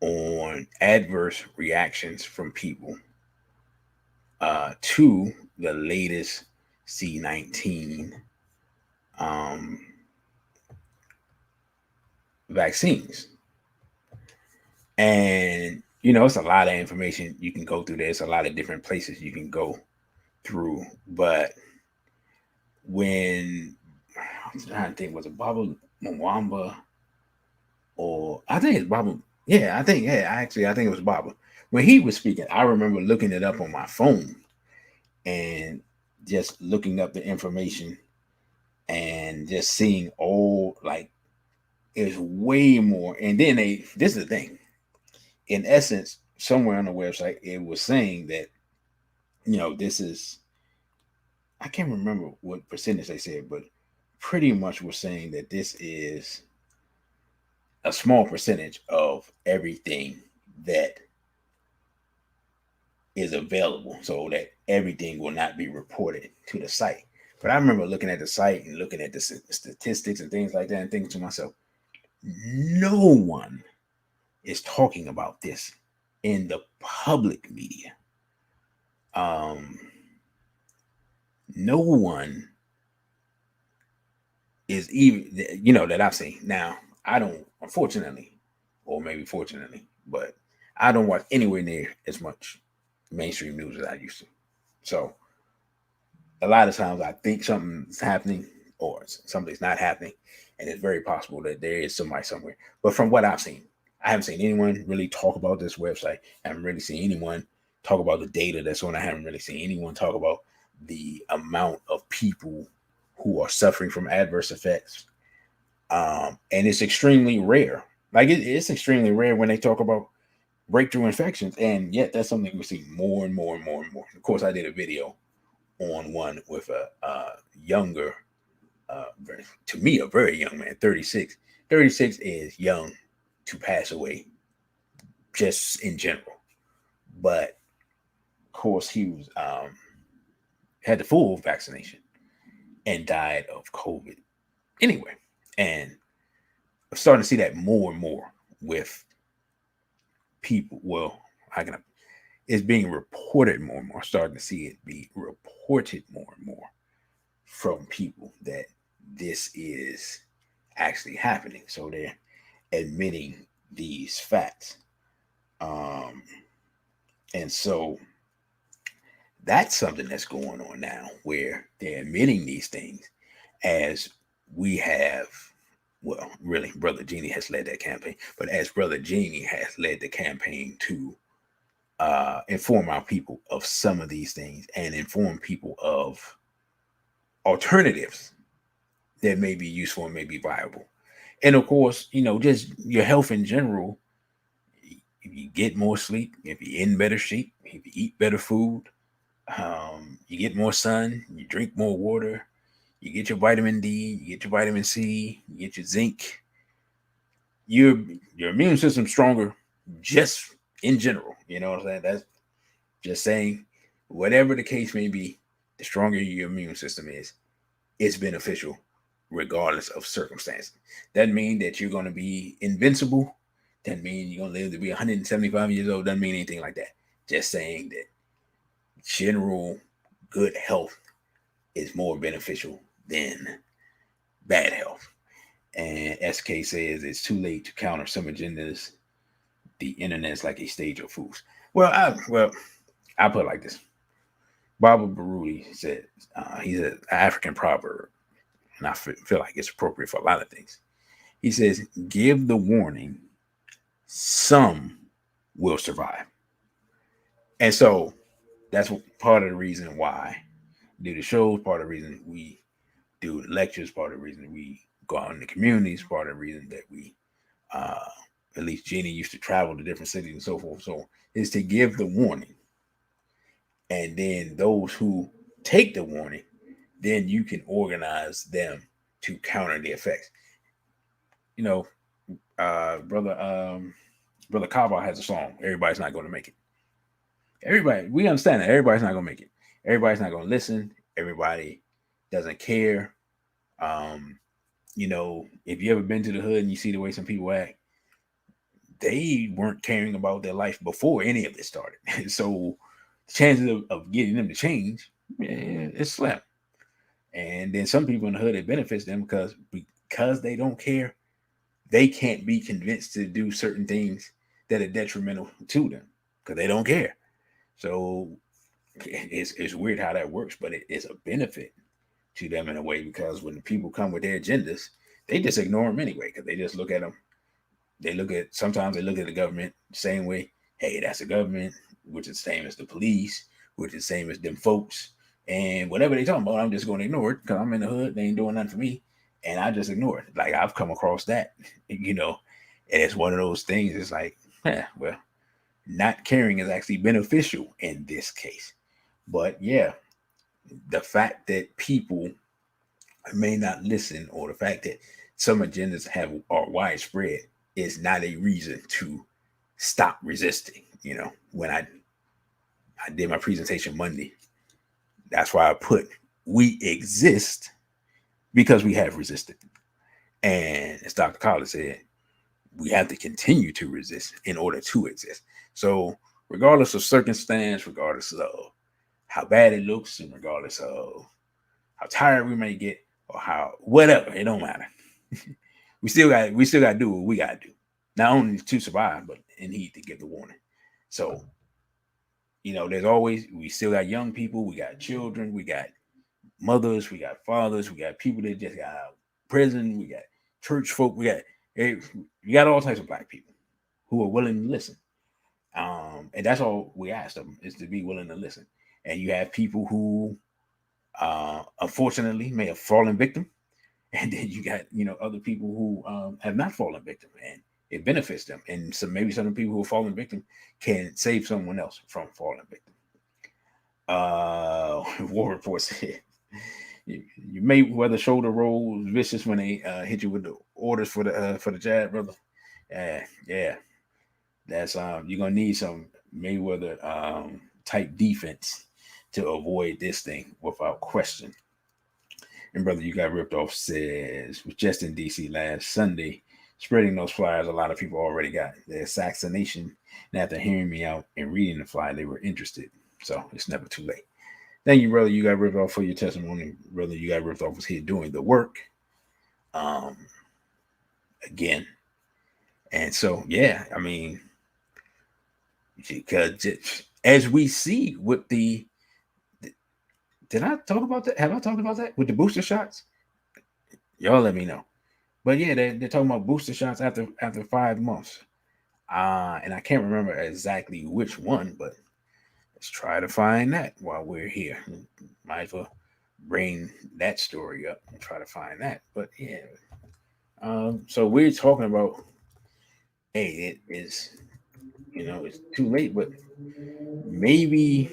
on adverse reactions from people to the latest C19 vaccines. And it's a lot of information you can go through. There's a lot of different places you can go through. But when I'm trying to think, was it Baba Mwamba or I think it's Baba. Yeah, I think it was Baba. When he was speaking, I remember looking it up on my phone and just looking up the information and just seeing all like it's way more. And then this is the thing. In essence, somewhere on the website, it was saying that this is, I can't remember what percentage they said, but pretty much was saying that this is a small percentage of everything that is available, so that everything will not be reported to the site. But I remember looking at the site and looking at the statistics and things like that and thinking to myself, no one is talking about this in the public media. Um, no one is even, that I've seen. Now, I don't, unfortunately, or maybe fortunately, but I don't watch anywhere near as much mainstream news as I used to. So a lot of times I think something's happening or something's not happening, and it's very possible that there is somebody somewhere. But from what I've seen, I haven't seen anyone really talk about this website. I haven't really seen anyone talk about the data that's on. I haven't really seen anyone talk about the amount of people who are suffering from adverse effects. And it's extremely rare. Like it's extremely rare when they talk about breakthrough infections, and yet that's something we see more and more and more and more. Of course, I did a video on one with a younger, to me, a very young man, 36. 36 is young to pass away, just in general. But of course, he was had the full vaccination and died of COVID anyway. And I'm starting to see that more and more with people. Well, I can. It's being reported more and more. Starting to see it be reported more and more from people that this is actually happening. So they're admitting these facts. Um, and so that's something that's going on now where they're admitting these things as we have, well, really, Brother Genie has led that campaign, but as Brother Genie has led the campaign to inform our people of some of these things and inform people of alternatives that may be useful and may be viable. And of course, just your health in general. If you get more sleep, if you're in better shape, if you eat better food, you get more sun, you drink more water, you get your vitamin D, you get your vitamin C, you get your zinc, your immune system stronger just in general. You know what I'm saying? That's just saying, whatever the case may be, the stronger your immune system is, it's beneficial regardless of circumstance. Doesn't mean that you're going to be invincible. Doesn't mean you're going to live to be 175 years old. Doesn't mean anything like that. Just saying that general good health is more beneficial than bad health. And SK says it's too late to counter some agendas. The internet's like a stage of fools. I put it like this. Baba Baruti said, he's an African proverb, and I feel like it's appropriate for a lot of things. He says, give the warning, some will survive. And so that's part of the reason why we do the shows, part of the reason we do the lectures, part of the reason we go out in the communities, part of the reason that we, at least Jenny used to travel to different cities and so forth. So is to give the warning. And then those who take the warning, then you can organize them to counter the effects. You know, brother Kava has a song. Everybody's not going to make it. Everybody, we understand that everybody's not going to make it. Everybody's not going to listen. Everybody doesn't care. If you ever been to the hood and you see the way some people act, they weren't caring about their life before any of this started. So chances of getting them to change, it's slim. And then some people in the hood, it benefits them because they don't care. They can't be convinced to do certain things that are detrimental to them because they don't care. So it's weird how that works, but it's a benefit to them in a way, because when the people come with their agendas, they just ignore them anyway because they just look at them sometimes they look at the government the same way. Hey, that's the government, which is the same as the police, which is the same as them folks. And whatever they talking about, I'm just going to ignore it because I'm in the hood. They ain't doing nothing for me. And I just ignore it. Like I've come across that, and it's one of those things. It's like, well, not caring is actually beneficial in this case. But yeah, the fact that people may not listen, or the fact that some agendas are widespread, is not a reason to stop resisting. When I did my presentation Monday, that's why I put we exist because we have resisted. And as Dr. Collins said, we have to continue to resist in order to exist. So regardless of circumstance, regardless of how bad it looks, and regardless of how tired we may get, or how whatever, it don't matter. we still got to do what we got to do, not only to survive, but in need to give the warning. So we still got young people, we got children, we got mothers, we got fathers, we got people that just got out of prison, we got church folk, we got all types of Black people who are willing to listen. And that's all we ask them, is to be willing to listen. And you have people who unfortunately may have fallen victim, and then you got other people who have not fallen victim, and it benefits them. And so maybe some of the people who are falling victim can save someone else from falling victim. War Report said you may weather shoulder rolls vicious when they hit you with the orders for the jab, brother. Yeah, that's you're gonna need some Mayweather type defense to avoid this thing without question. And brother, you got ripped off says, was just in DC last Sunday, spreading those flyers. A lot of people already got the assassination. And after hearing me out and reading the flyer, they were interested. So it's never too late. Thank you, brother. You got ripped off for your testimony. Brother, you got ripped off was here doing the work. Again. And so, yeah, I mean, because as we see with did I talk about that? Have I talked about that with the booster shots? Y'all let me know. But yeah, they're talking about booster shots after 5 months. And I can't remember exactly which one, but let's try to find that while we're here. Might as well bring that story up and try to find that. But yeah. So we're talking about, hey, it is, it's too late, but maybe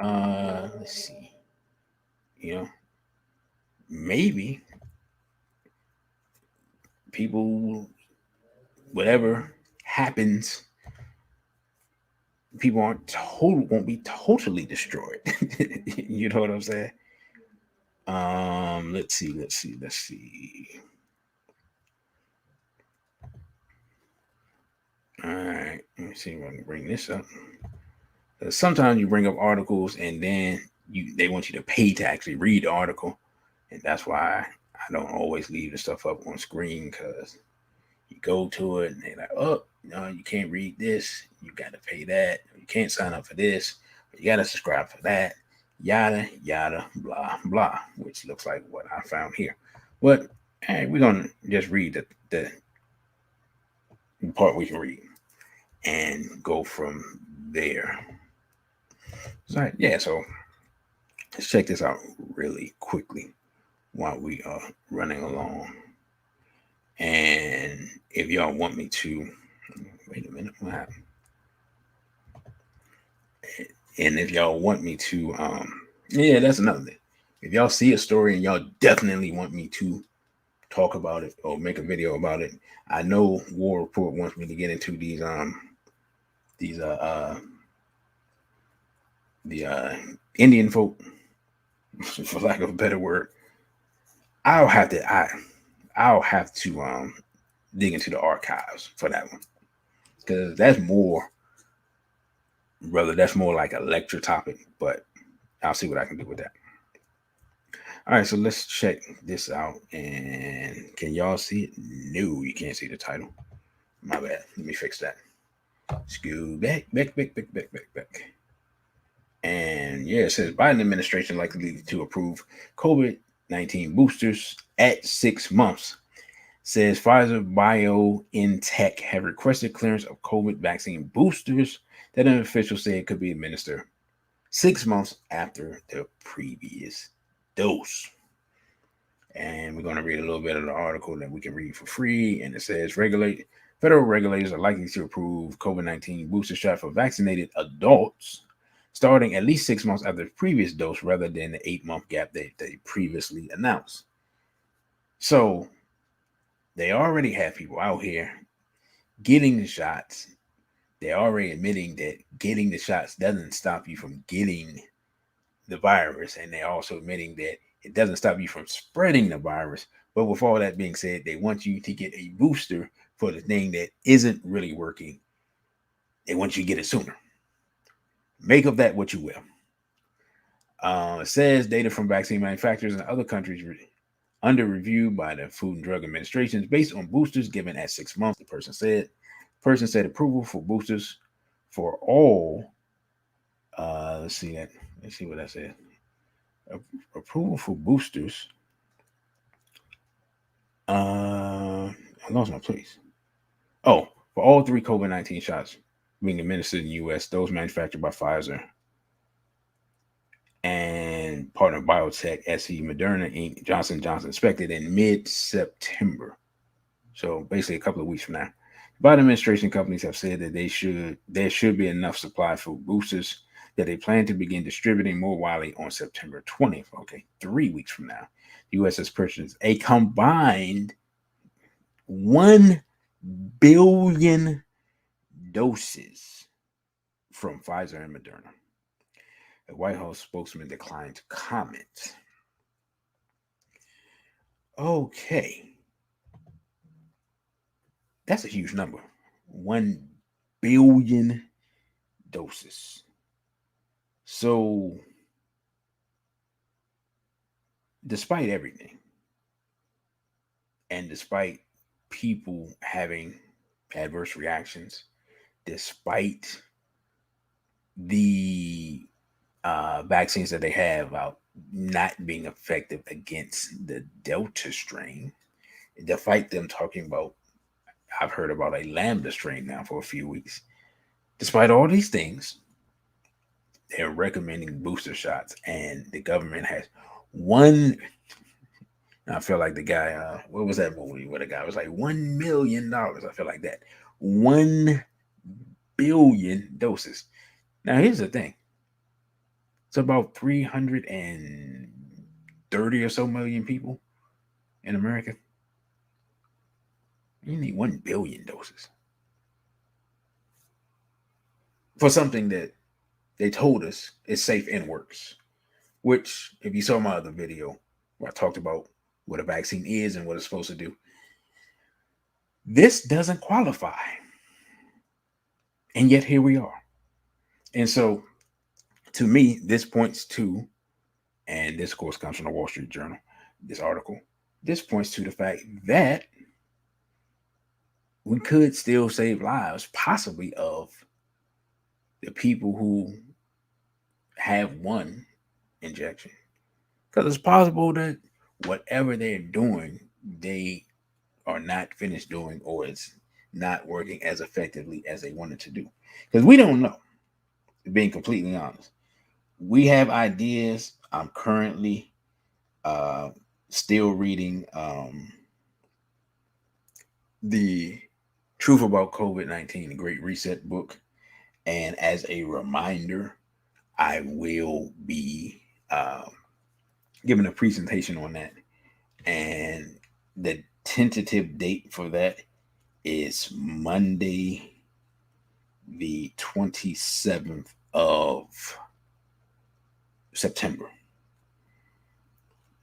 let's see. Maybe people, whatever happens, people won't be totally destroyed. You know what I'm saying? Let's see. All right, let me see if I can bring this up. Sometimes you bring up articles and then they want you to pay to actually read the article, and that's why I don't always leave the stuff up on screen, because you go to it and they're like, oh, no, you can't read this. You got to pay that. You can't sign up for this. You got to subscribe for that. Yada, yada, blah, blah, which looks like what I found here. But hey, we're going to just read the part we can read and go from there. So, yeah, so let's check this out really quickly while we are running along. And if y'all want me to, wait a minute, what happened? And if y'all want me to, yeah, that's another thing. If y'all see a story and y'all definitely want me to talk about it or make a video about it, I know War Report wants me to get into the Indian folk, for lack of a better word. I'll have to dig into the archives for that one, because that's more like a lecture topic, but I'll see what I can do with that. All right, so let's check this out. And can y'all see it? No, you can't see the title. My bad. Let me fix that. Scoot back. And yeah, it says Biden administration likely to approve COVID-19 boosters at 6 months. says Pfizer BioNTech have requested clearance of COVID vaccine boosters that an official said could be administered 6 months after the previous dose. And we're going to read a little bit of the article that we can read for free. And it says federal regulators are likely to approve COVID-19 booster shot for vaccinated adults starting at least 6 months after the previous dose rather than the 8-month gap that they previously announced. So they already have people out here getting the shots. They're already admitting that getting the shots doesn't stop you from getting the virus. And they're also admitting that it doesn't stop you from spreading the virus. But with all that being said, they want you to get a booster for the thing that isn't really working. They want you to get it sooner. Make of that what you will. It says data from vaccine manufacturers in other countries under review by the Food and Drug Administration is based on boosters given at 6 months. The person said approval for boosters for all. Let's see what that said. Approval for boosters. I lost my place. Oh, for all 3 COVID-19 shots being administered in the U.S., those manufactured by Pfizer and partner biotech SE, Moderna, Inc., Johnson & Johnson, expected in mid-September. So basically a couple of weeks from now. Biden administration companies have said that there should be enough supply for boosters that they plan to begin distributing more widely on September 20th. Okay, 3 weeks from now. The U.S. has purchased a combined 1 billion doses from Pfizer and Moderna. A White House spokesman declined to comment. Okay. That's a huge number. 1 billion doses. So, despite everything, and despite people having adverse reactions, despite the vaccines that they have out not being effective against the Delta strain, despite them talking about, I've heard about a Lambda strain now for a few weeks. Despite all these things, they're recommending booster shots, and the government has one. I feel like the guy, what was that movie where the guy was like $1 million? I feel like that. 1 billion doses. Now, here's the thing. It's about 330 or so million people in America. You need 1 billion doses for something that they told us is safe and works. Which, if you saw my other video where I talked about what a vaccine is and what it's supposed to do, this doesn't qualify. And yet here we are. And so, to me, this points to, and this, of course, comes from the Wall Street Journal, this article, this points to the fact that we could still save lives, possibly, of the people who have one injection. Because it's possible that whatever they're doing, they are not finished doing, or it's not working as effectively as they wanted to do. Because we don't know, being completely honest. We have ideas. I'm currently still reading the Truth About COVID-19, the Great Reset book. And as a reminder, I will be giving a presentation on that. And the tentative date for that is Monday, the 27th of September.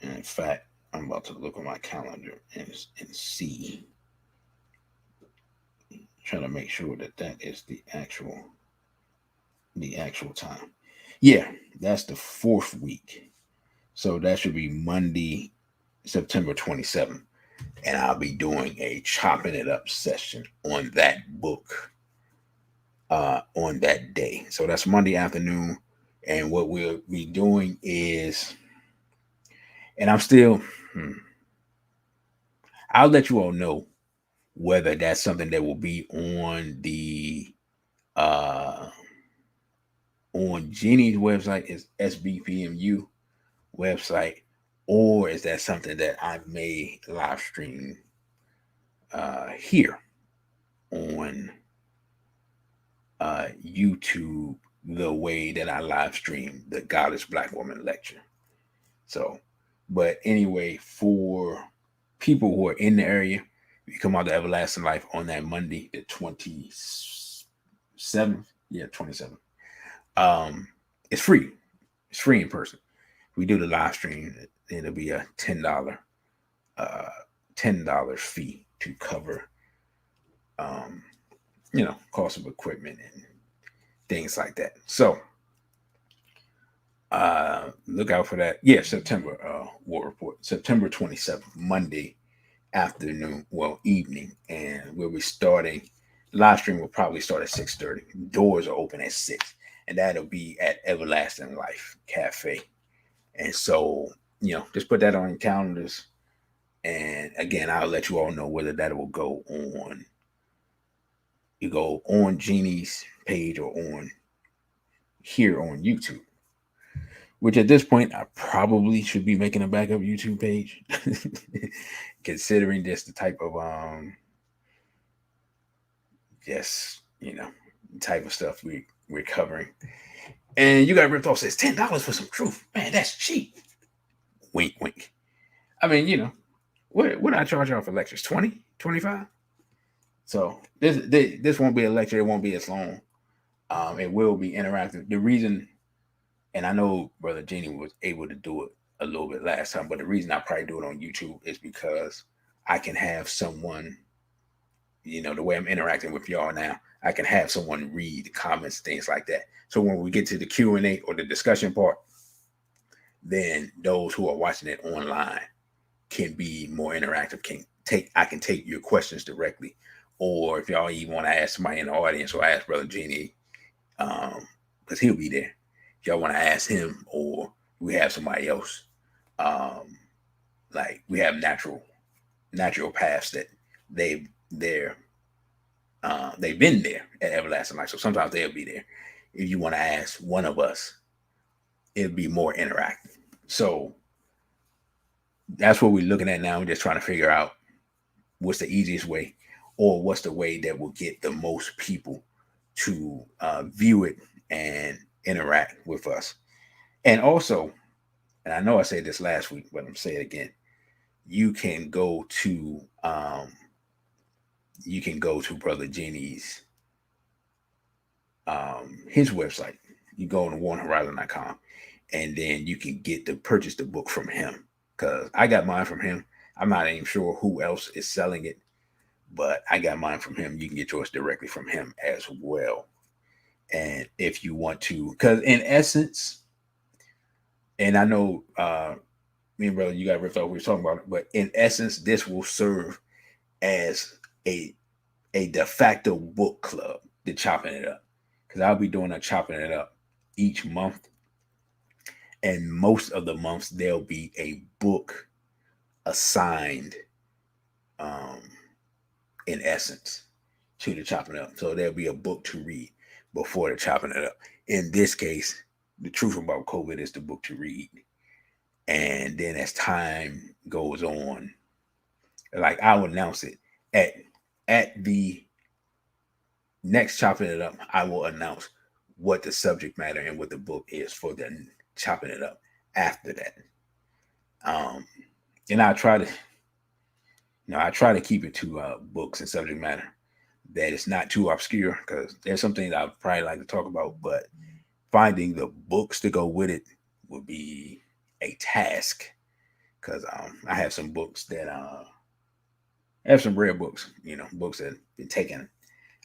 And in fact, I'm about to look at my calendar and see. Trying to make sure that that is the actual time. Yeah, that's the 4th week. So that should be Monday, September 27th. And I'll be doing a chopping it up session on that book on that day. So that's Monday afternoon. And what we'll be doing is, and I'm still, I'll let you all know whether that's something that will be uh on Jeannie's website, is SBPMU website, or is that something that I may live stream here on YouTube, the way that I live stream the Goddess Black Woman lecture. So, but anyway, for people who are in the area, you come out to Everlasting Life on that Monday, the 27th. Yeah, 27th. It's free. It's free in person. We do the live stream. It'll be a uh, $10 fee to cover, um, cost of equipment and things like that. So, look out for that. Yeah, September war report, September 27th, Monday afternoon, well, evening, and we'll be starting. Live stream will probably start at 6:30. Doors are open at 6, and that'll be at Everlasting Life Cafe. And so, just put that on your calendars. And again, I'll let you all know whether that will go on. You go on Jeannie's page or on here on YouTube. Which at this point, I probably should be making a backup YouTube page, considering just the type of just type of stuff we're covering. And you got ripped off says $10 for some truth, man. That's cheap. Wink, wink. I mean, what I charge y'all for lectures? 20, 25. So this won't be a lecture. It won't be as long. It will be interactive. The reason, and I know Brother Jeannie was able to do it a little bit last time, but the reason I probably do it on YouTube is because I can have someone, the way I'm interacting with y'all now, I can have someone read comments, things like that. So when we get to the Q&A or the discussion part, then those who are watching it online can be more interactive. I can take your questions directly, or if y'all even want to ask somebody in the audience, or ask Brother Jeannie, because he'll be there. If y'all want to ask him, or we have somebody else, like we have natural paths that they've been there at Everlasting Life. So sometimes they'll be there. If you want to ask one of us, it'll be more interactive. So that's what we're looking at now. We're just trying to figure out what's the easiest way, or what's the way that will get the most people to view it and interact with us. And also, and I know I said this last week, but I'm saying it again, you can go to Brother Jeannie's his website. You go on warnhorizon.com, and then you can purchase the book from him, because I got mine from him. I'm not even sure who else is selling it, but I got mine from him. You can get yours directly from him as well. And if you want to, because in essence, and I know me and Brother, you got ripped off, we were talking about it, but in essence, this will serve as a de facto book club, the Chopping It Up, because I'll be doing a Chopping It Up each month, and most of the months there'll be a book assigned, in essence, to the Chopping It Up. So there'll be a book to read before the Chopping It Up. In this case, The Truth About COVID is the book to read, and then as time goes on, like I'll announce it at the next Chopping It Up. I will announce what the subject matter and what the book is for the Chopping It Up after that. And I try to keep it to books and subject matter that it's not too obscure, because there's some things I'd probably like to talk about, but finding the books to go with it would be a task, because I have some books that I have some rare books, books that have been taken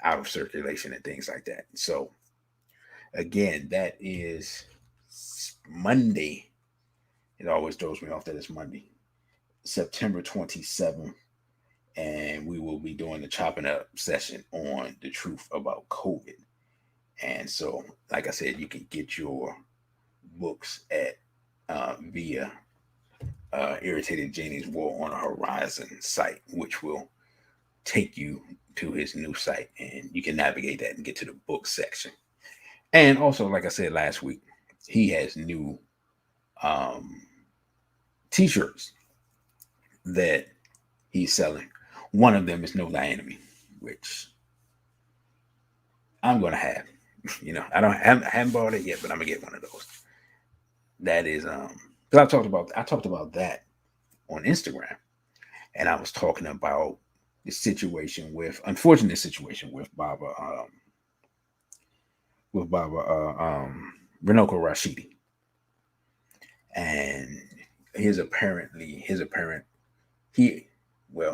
out of circulation and things like that. So again, that is Monday. It always throws me off that it's Monday, September 27th, and we will be doing the Chopping Up session on The Truth About COVID. And so, like I said, you can get your books at via Irritated Genie's War on a Horizon site, which will take you to his new site, and you can navigate that and get to the book section. And also, like I said last week, he has new um, t-shirts that he's selling. One of them is Know Thy Enemy, which I'm gonna have. I haven't bought it yet, but I'm gonna get one of those. That is because I talked about that on Instagram, and I was talking about the situation with unfortunate situation with Baba Renoko Rashidi, and his apparent he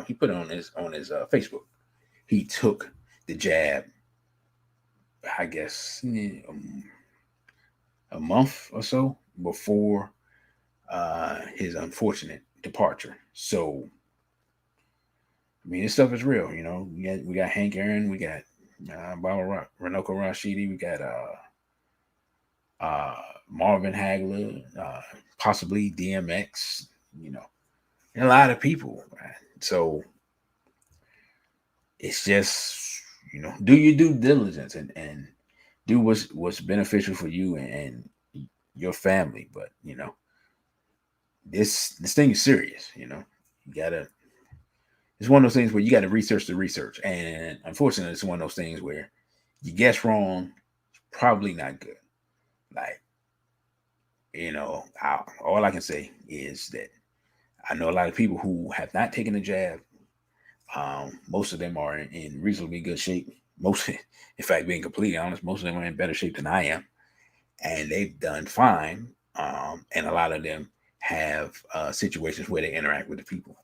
he put it on his Facebook. He took the jab, I guess, a month or so before his unfortunate departure. So I mean, this stuff is real. We got Hank Aaron, we got Baba Renoko Rashidi, we got uh, Marvin Hagler, possibly DMX. You know, and a lot of people. Right? So it's just do your due diligence and do what's beneficial for you and your family. But this thing is serious. You gotta. It's one of those things where you got to research the research, and unfortunately, it's one of those things where you guess wrong. Probably not good. Like all I can say is that I know a lot of people who have not taken the jab. Most of them are in reasonably good shape. Most, in fact, being completely honest, most of them are in better shape than I am, and they've done fine. And a lot of them have situations where they interact with the people.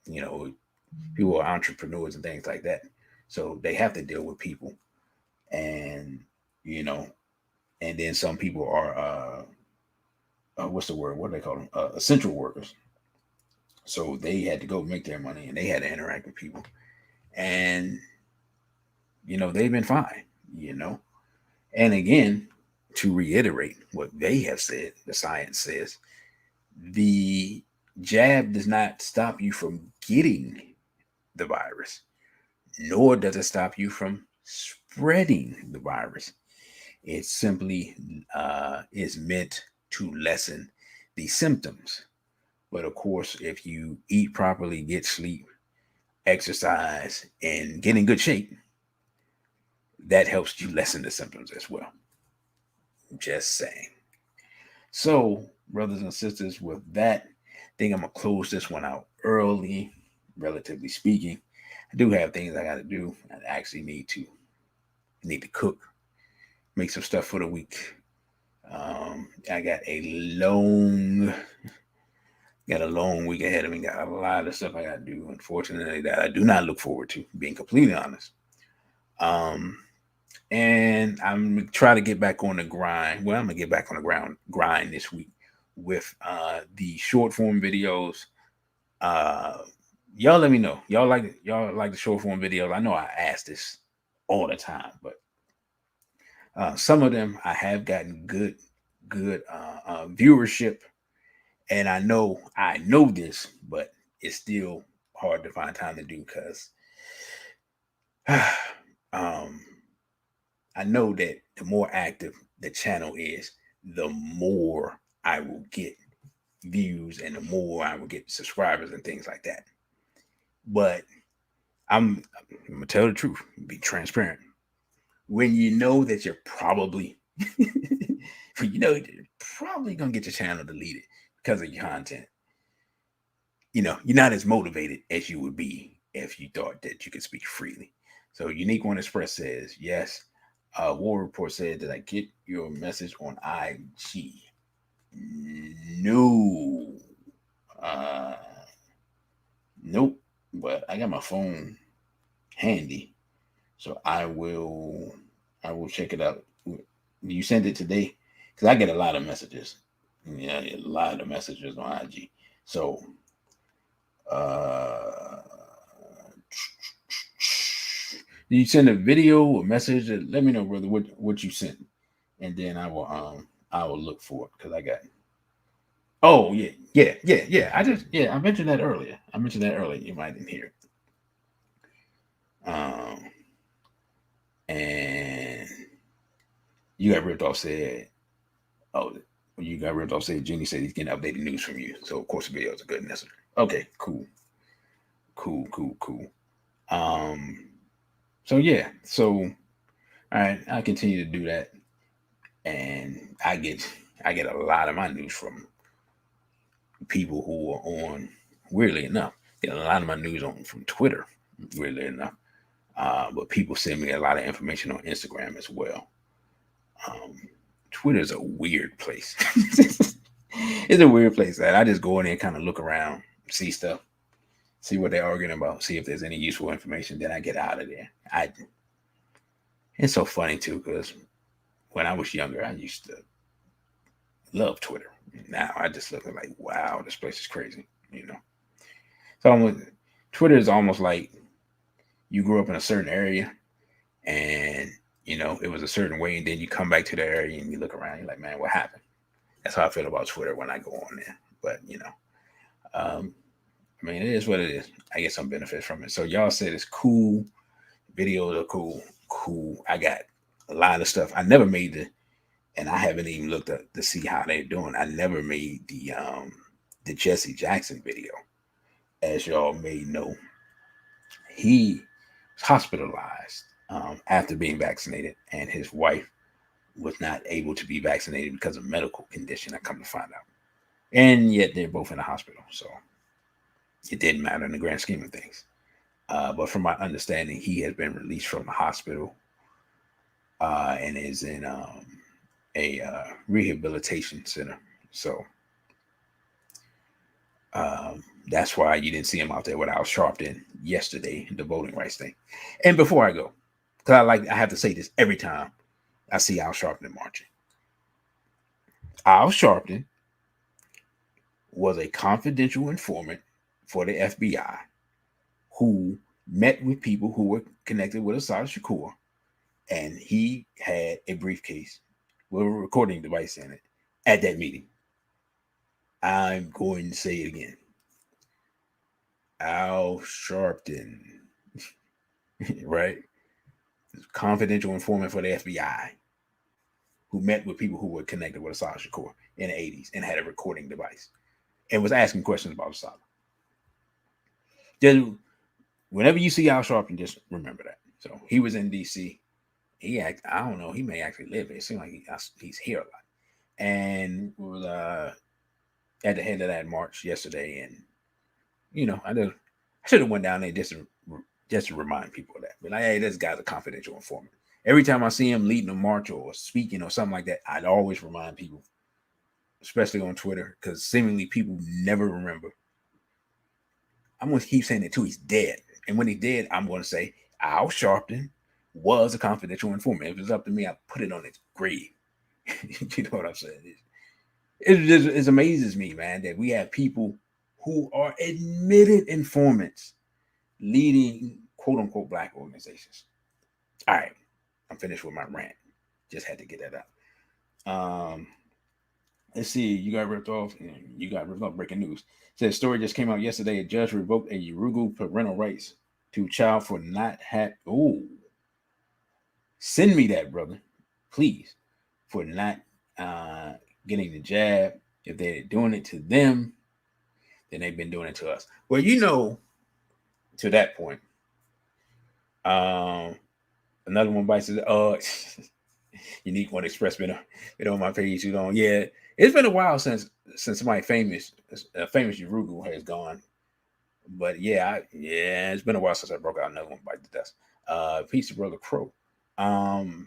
You know, people are entrepreneurs and things like that, so they have to deal with people, and you know, and then some people are what's the word? What do they call them? Essential workers. So they had to go make their money, and they had to interact with people, and they've been fine. You know, and again, to reiterate what they have said, the science says the jab does not stop you from getting the virus, nor does it stop you from spreading the virus. It simply is meant to lessen the symptoms. But of course, if you eat properly, get sleep, exercise, and get in good shape, that helps you lessen the symptoms as well. Just saying. So, brothers and sisters, with that, I think I'm gonna close this one out early, relatively speaking. I do have things I gotta do. I actually need to cook, make some stuff for the week. I got a long week ahead of me. Got a lot of stuff I gotta do. Unfortunately, that I do not look forward to. Being completely honest. Um, and I'm gonna try to get back on the grind. Well, I'm gonna get back on the grind this week with the short form videos. Uh, y'all let me know. Y'all like the short form videos. I know I ask this all the time, but some of them I have gotten good viewership, and I know this, but it's still hard to find time to do because um, I know that the more active the channel is, the more I will get views and the more I will get subscribers and things like that. But I'm gonna tell the truth, be transparent. When you know that you're probably you're probably gonna get your channel deleted because of your content, you're not as motivated as you would be if you thought that you could speak freely. So Unique One Express says, yes. War Report said, did I get your message on IG? No. Uh, nope. But I got my phone handy, so I will check it out. You send it today because I get a lot of messages. Yeah, a lot of messages on IG. So, you send a video or message? Let me know, brother, what you sent, and then I will look for it because Oh yeah. I mentioned that earlier. You might didn't hear it. And you got ripped off. Said, oh, you got ripped off. Said Jenny said he's getting updated news from you. So of course the videos are good and necessary. Okay, cool. Um, so yeah, so all right, I continue to do that, and I get a lot of my news from people who are on. Weirdly enough, get a lot of my news on from Twitter. Weirdly enough, but people send me a lot of information on Instagram as well. Um, Twitter is a weird place. It's a weird place that I just go in there and kind of look around, see stuff, see what they're arguing about, see if there's any useful information. Then I get out of there. It's so funny too because when I was younger, I used to love Twitter. Now I just look at like, wow, this place is crazy. You know, so Twitter is almost like you grew up in a certain area and it was a certain way, and then you come back to the area and you look around, you're like, man, what happened? That's how I feel about Twitter when I go on there. But um, I mean, it is what it is. I get some benefit from it. So y'all said it's cool. Videos are cool. I got a lot of stuff. I never made and I haven't even looked up to see how they're doing. I never made the Jesse Jackson video. As y'all may know, he was hospitalized after being vaccinated, and his wife was not able to be vaccinated because of medical condition. I come to find out, and yet they're both in the hospital, so it didn't matter in the grand scheme of things. But from my understanding, he has been released from the hospital and is in a rehabilitation center. So that's why you didn't see him out there with Al Sharpton yesterday, the voting rights thing. And before I go, because I have to say this every time I see Al Sharpton marching. Al Sharpton was a confidential informant for the FBI who met with people who were connected with Assad Shakur, and he had a briefcase with a recording device in it at that meeting. I'm going to say it again. Al Sharpton, right? Confidential informant for the FBI who met with people who were connected with Assad Shakur in the 80s and had a recording device and was asking questions about Assad. Just, whenever you see Al Sharpton, just remember that. So he was in D.C. I don't know, he may actually live there. It seems like he's here a lot. And was at the head of that march yesterday. And, I should have went down there just to remind people of that. But like, hey, this guy's a confidential informant. Every time I see him leading a march or speaking or something like that, I'd always remind people, especially on Twitter, because seemingly people never remember. I'm going to keep saying it too. He's dead. And when he's dead, I'm going to say Al Sharpton was a confidential informant. If it's up to me, I'd put it on his grave. You know what I'm saying? It amazes me, man, that we have people who are admitted informants leading quote unquote black organizations. All right, I'm finished with my rant. Just had to get that out. Let's see. You got ripped off. Breaking news. It says story just came out yesterday. A judge revoked a Urugu parental rights to child for not have. Oh, send me that, brother, please, for not getting the jab. If they're doing it to them, then they've been doing it to us. Well, to that point, another one bites it. Unique One Express been on my page. Yeah, it's been a while since somebody famous Urugu has gone. But it's been a while since I broke out another one bite the dust. Peace to Brother Crow. The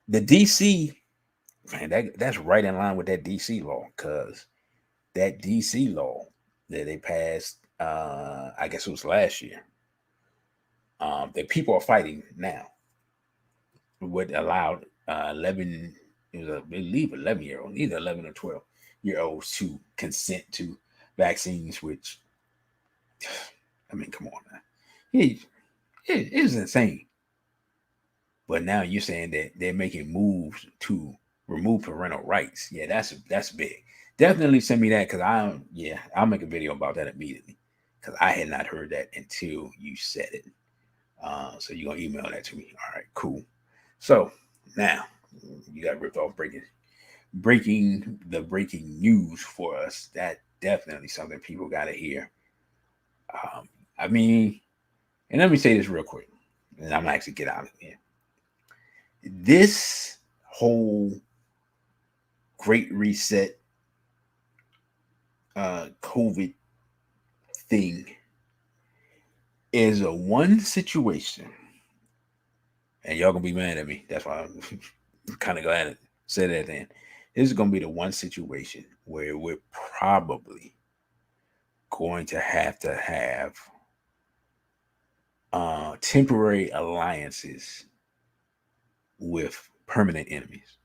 DC, man, that's right in line with that DC law, because that DC law that they passed, I guess it was last year, that people are fighting now, would allow 11, it was, I believe, 11-year-old, either 11 or 12-year-olds to consent to vaccines, which, I mean, come on, man. It is insane. But now you're saying that they're making moves to remove parental rights. Yeah, that's big. definitely send me that because I'll make a video about that immediately because I had not heard that until you said it. So you're gonna email that to me. All right, cool. So now you got ripped off breaking news for us. That definitely something people gotta hear. I mean, and let me say this real quick, and I'm gonna actually get out of here. This whole Great Reset COVID thing is a one situation, and y'all gonna be mad at me. That's why I'm kind of glad to say that. Then this is gonna be the one situation where we're probably going to have temporary alliances with permanent enemies.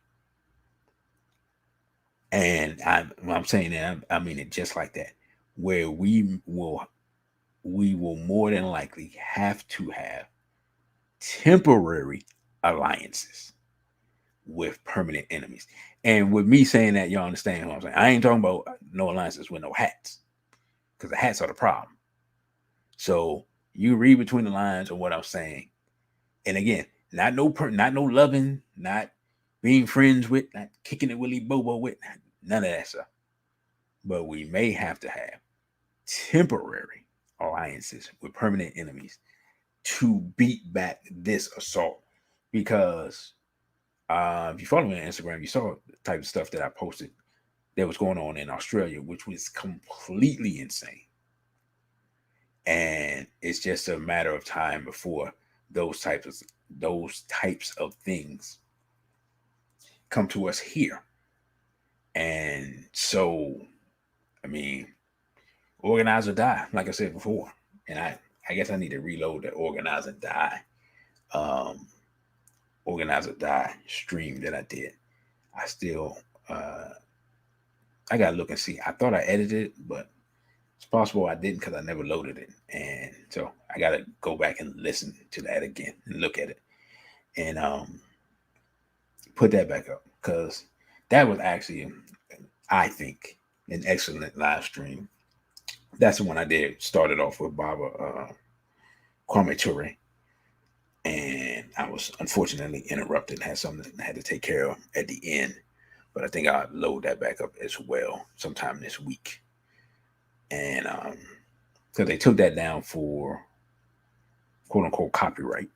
And when I'm saying that, I mean it just like that, where we will more than likely have to have temporary alliances with permanent enemies. And with me saying that, y'all understand what I'm saying. I ain't talking about no alliances with no hats, because the hats are the problem. So you read between the lines of what I'm saying. And again, not no loving, not being friends with, not kicking it Willie Bobo with, none of that stuff. But we may have to have temporary alliances with permanent enemies to beat back this assault. Because if you follow me on Instagram, you saw the type of stuff that I posted that was going on in Australia, which was completely insane. And it's just a matter of time before those types of things come to us here. And so, I mean, organize or die, like I said before. And I guess I need to reload the organize or die, um, organize or die stream that I did. I still, I gotta look and see. I thought I edited it, but it's possible I didn't because I never loaded it. And so I gotta go back and listen to that again and look at it and put that back up, because that was actually, I think, an excellent live stream. That's the one I did. Started off with Baba Kwame Ture, and I was unfortunately interrupted. Had something I had to take care of at the end, but I think I'll load that back up as well sometime this week. And so they took that down for quote unquote copyright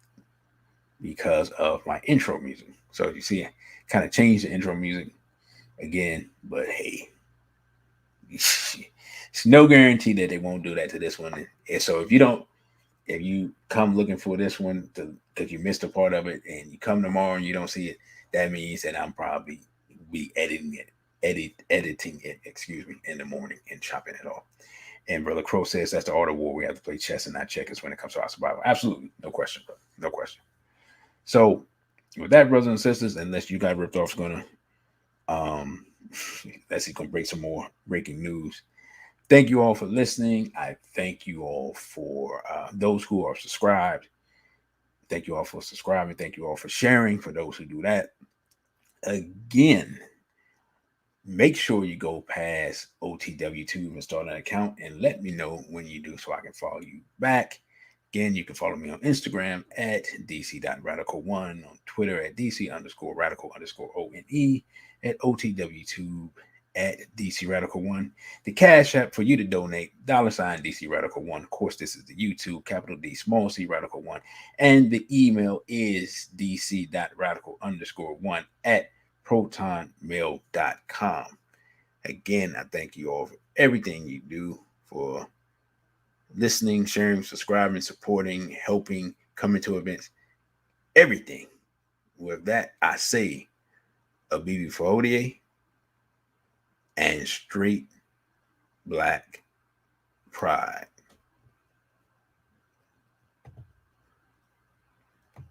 because of my intro music. So you see, I kind of changed the intro music again, but hey, it's no guarantee that they won't do that to this one. And so if you come looking for this one because you missed a part of it, and you come tomorrow and you don't see it, that means that I'm probably be editing it, excuse me, in the morning and chopping it off. And Brother Crow says that's the art of war. We have to play chess and not checkers when it comes to our survival. Absolutely, no question, bro. No question. So with that, brothers and sisters, unless you got ripped off, is gonna let's see, gonna break some more breaking news. Thank you all for listening. I thank you all for those who are subscribed. Thank you all for subscribing. Thank you all for sharing. For those who do that, again, make sure you go past OTW2 and start an account, and let me know when you do so I can follow you back. Again, you can follow me on Instagram at dc.radical1, on Twitter at dc_radical_one, at OTW2 at DC Radical One. The Cash App for you to donate, $ DC Radical One. Of course, this is the YouTube, capital D, small c, Radical One. And the email is dc.radical_one at protonmail.com. Again, I thank you all for everything you do, for listening, sharing, subscribing, supporting, helping, coming to events, everything. With that, I say, Abibi Faodie, and straight black pride.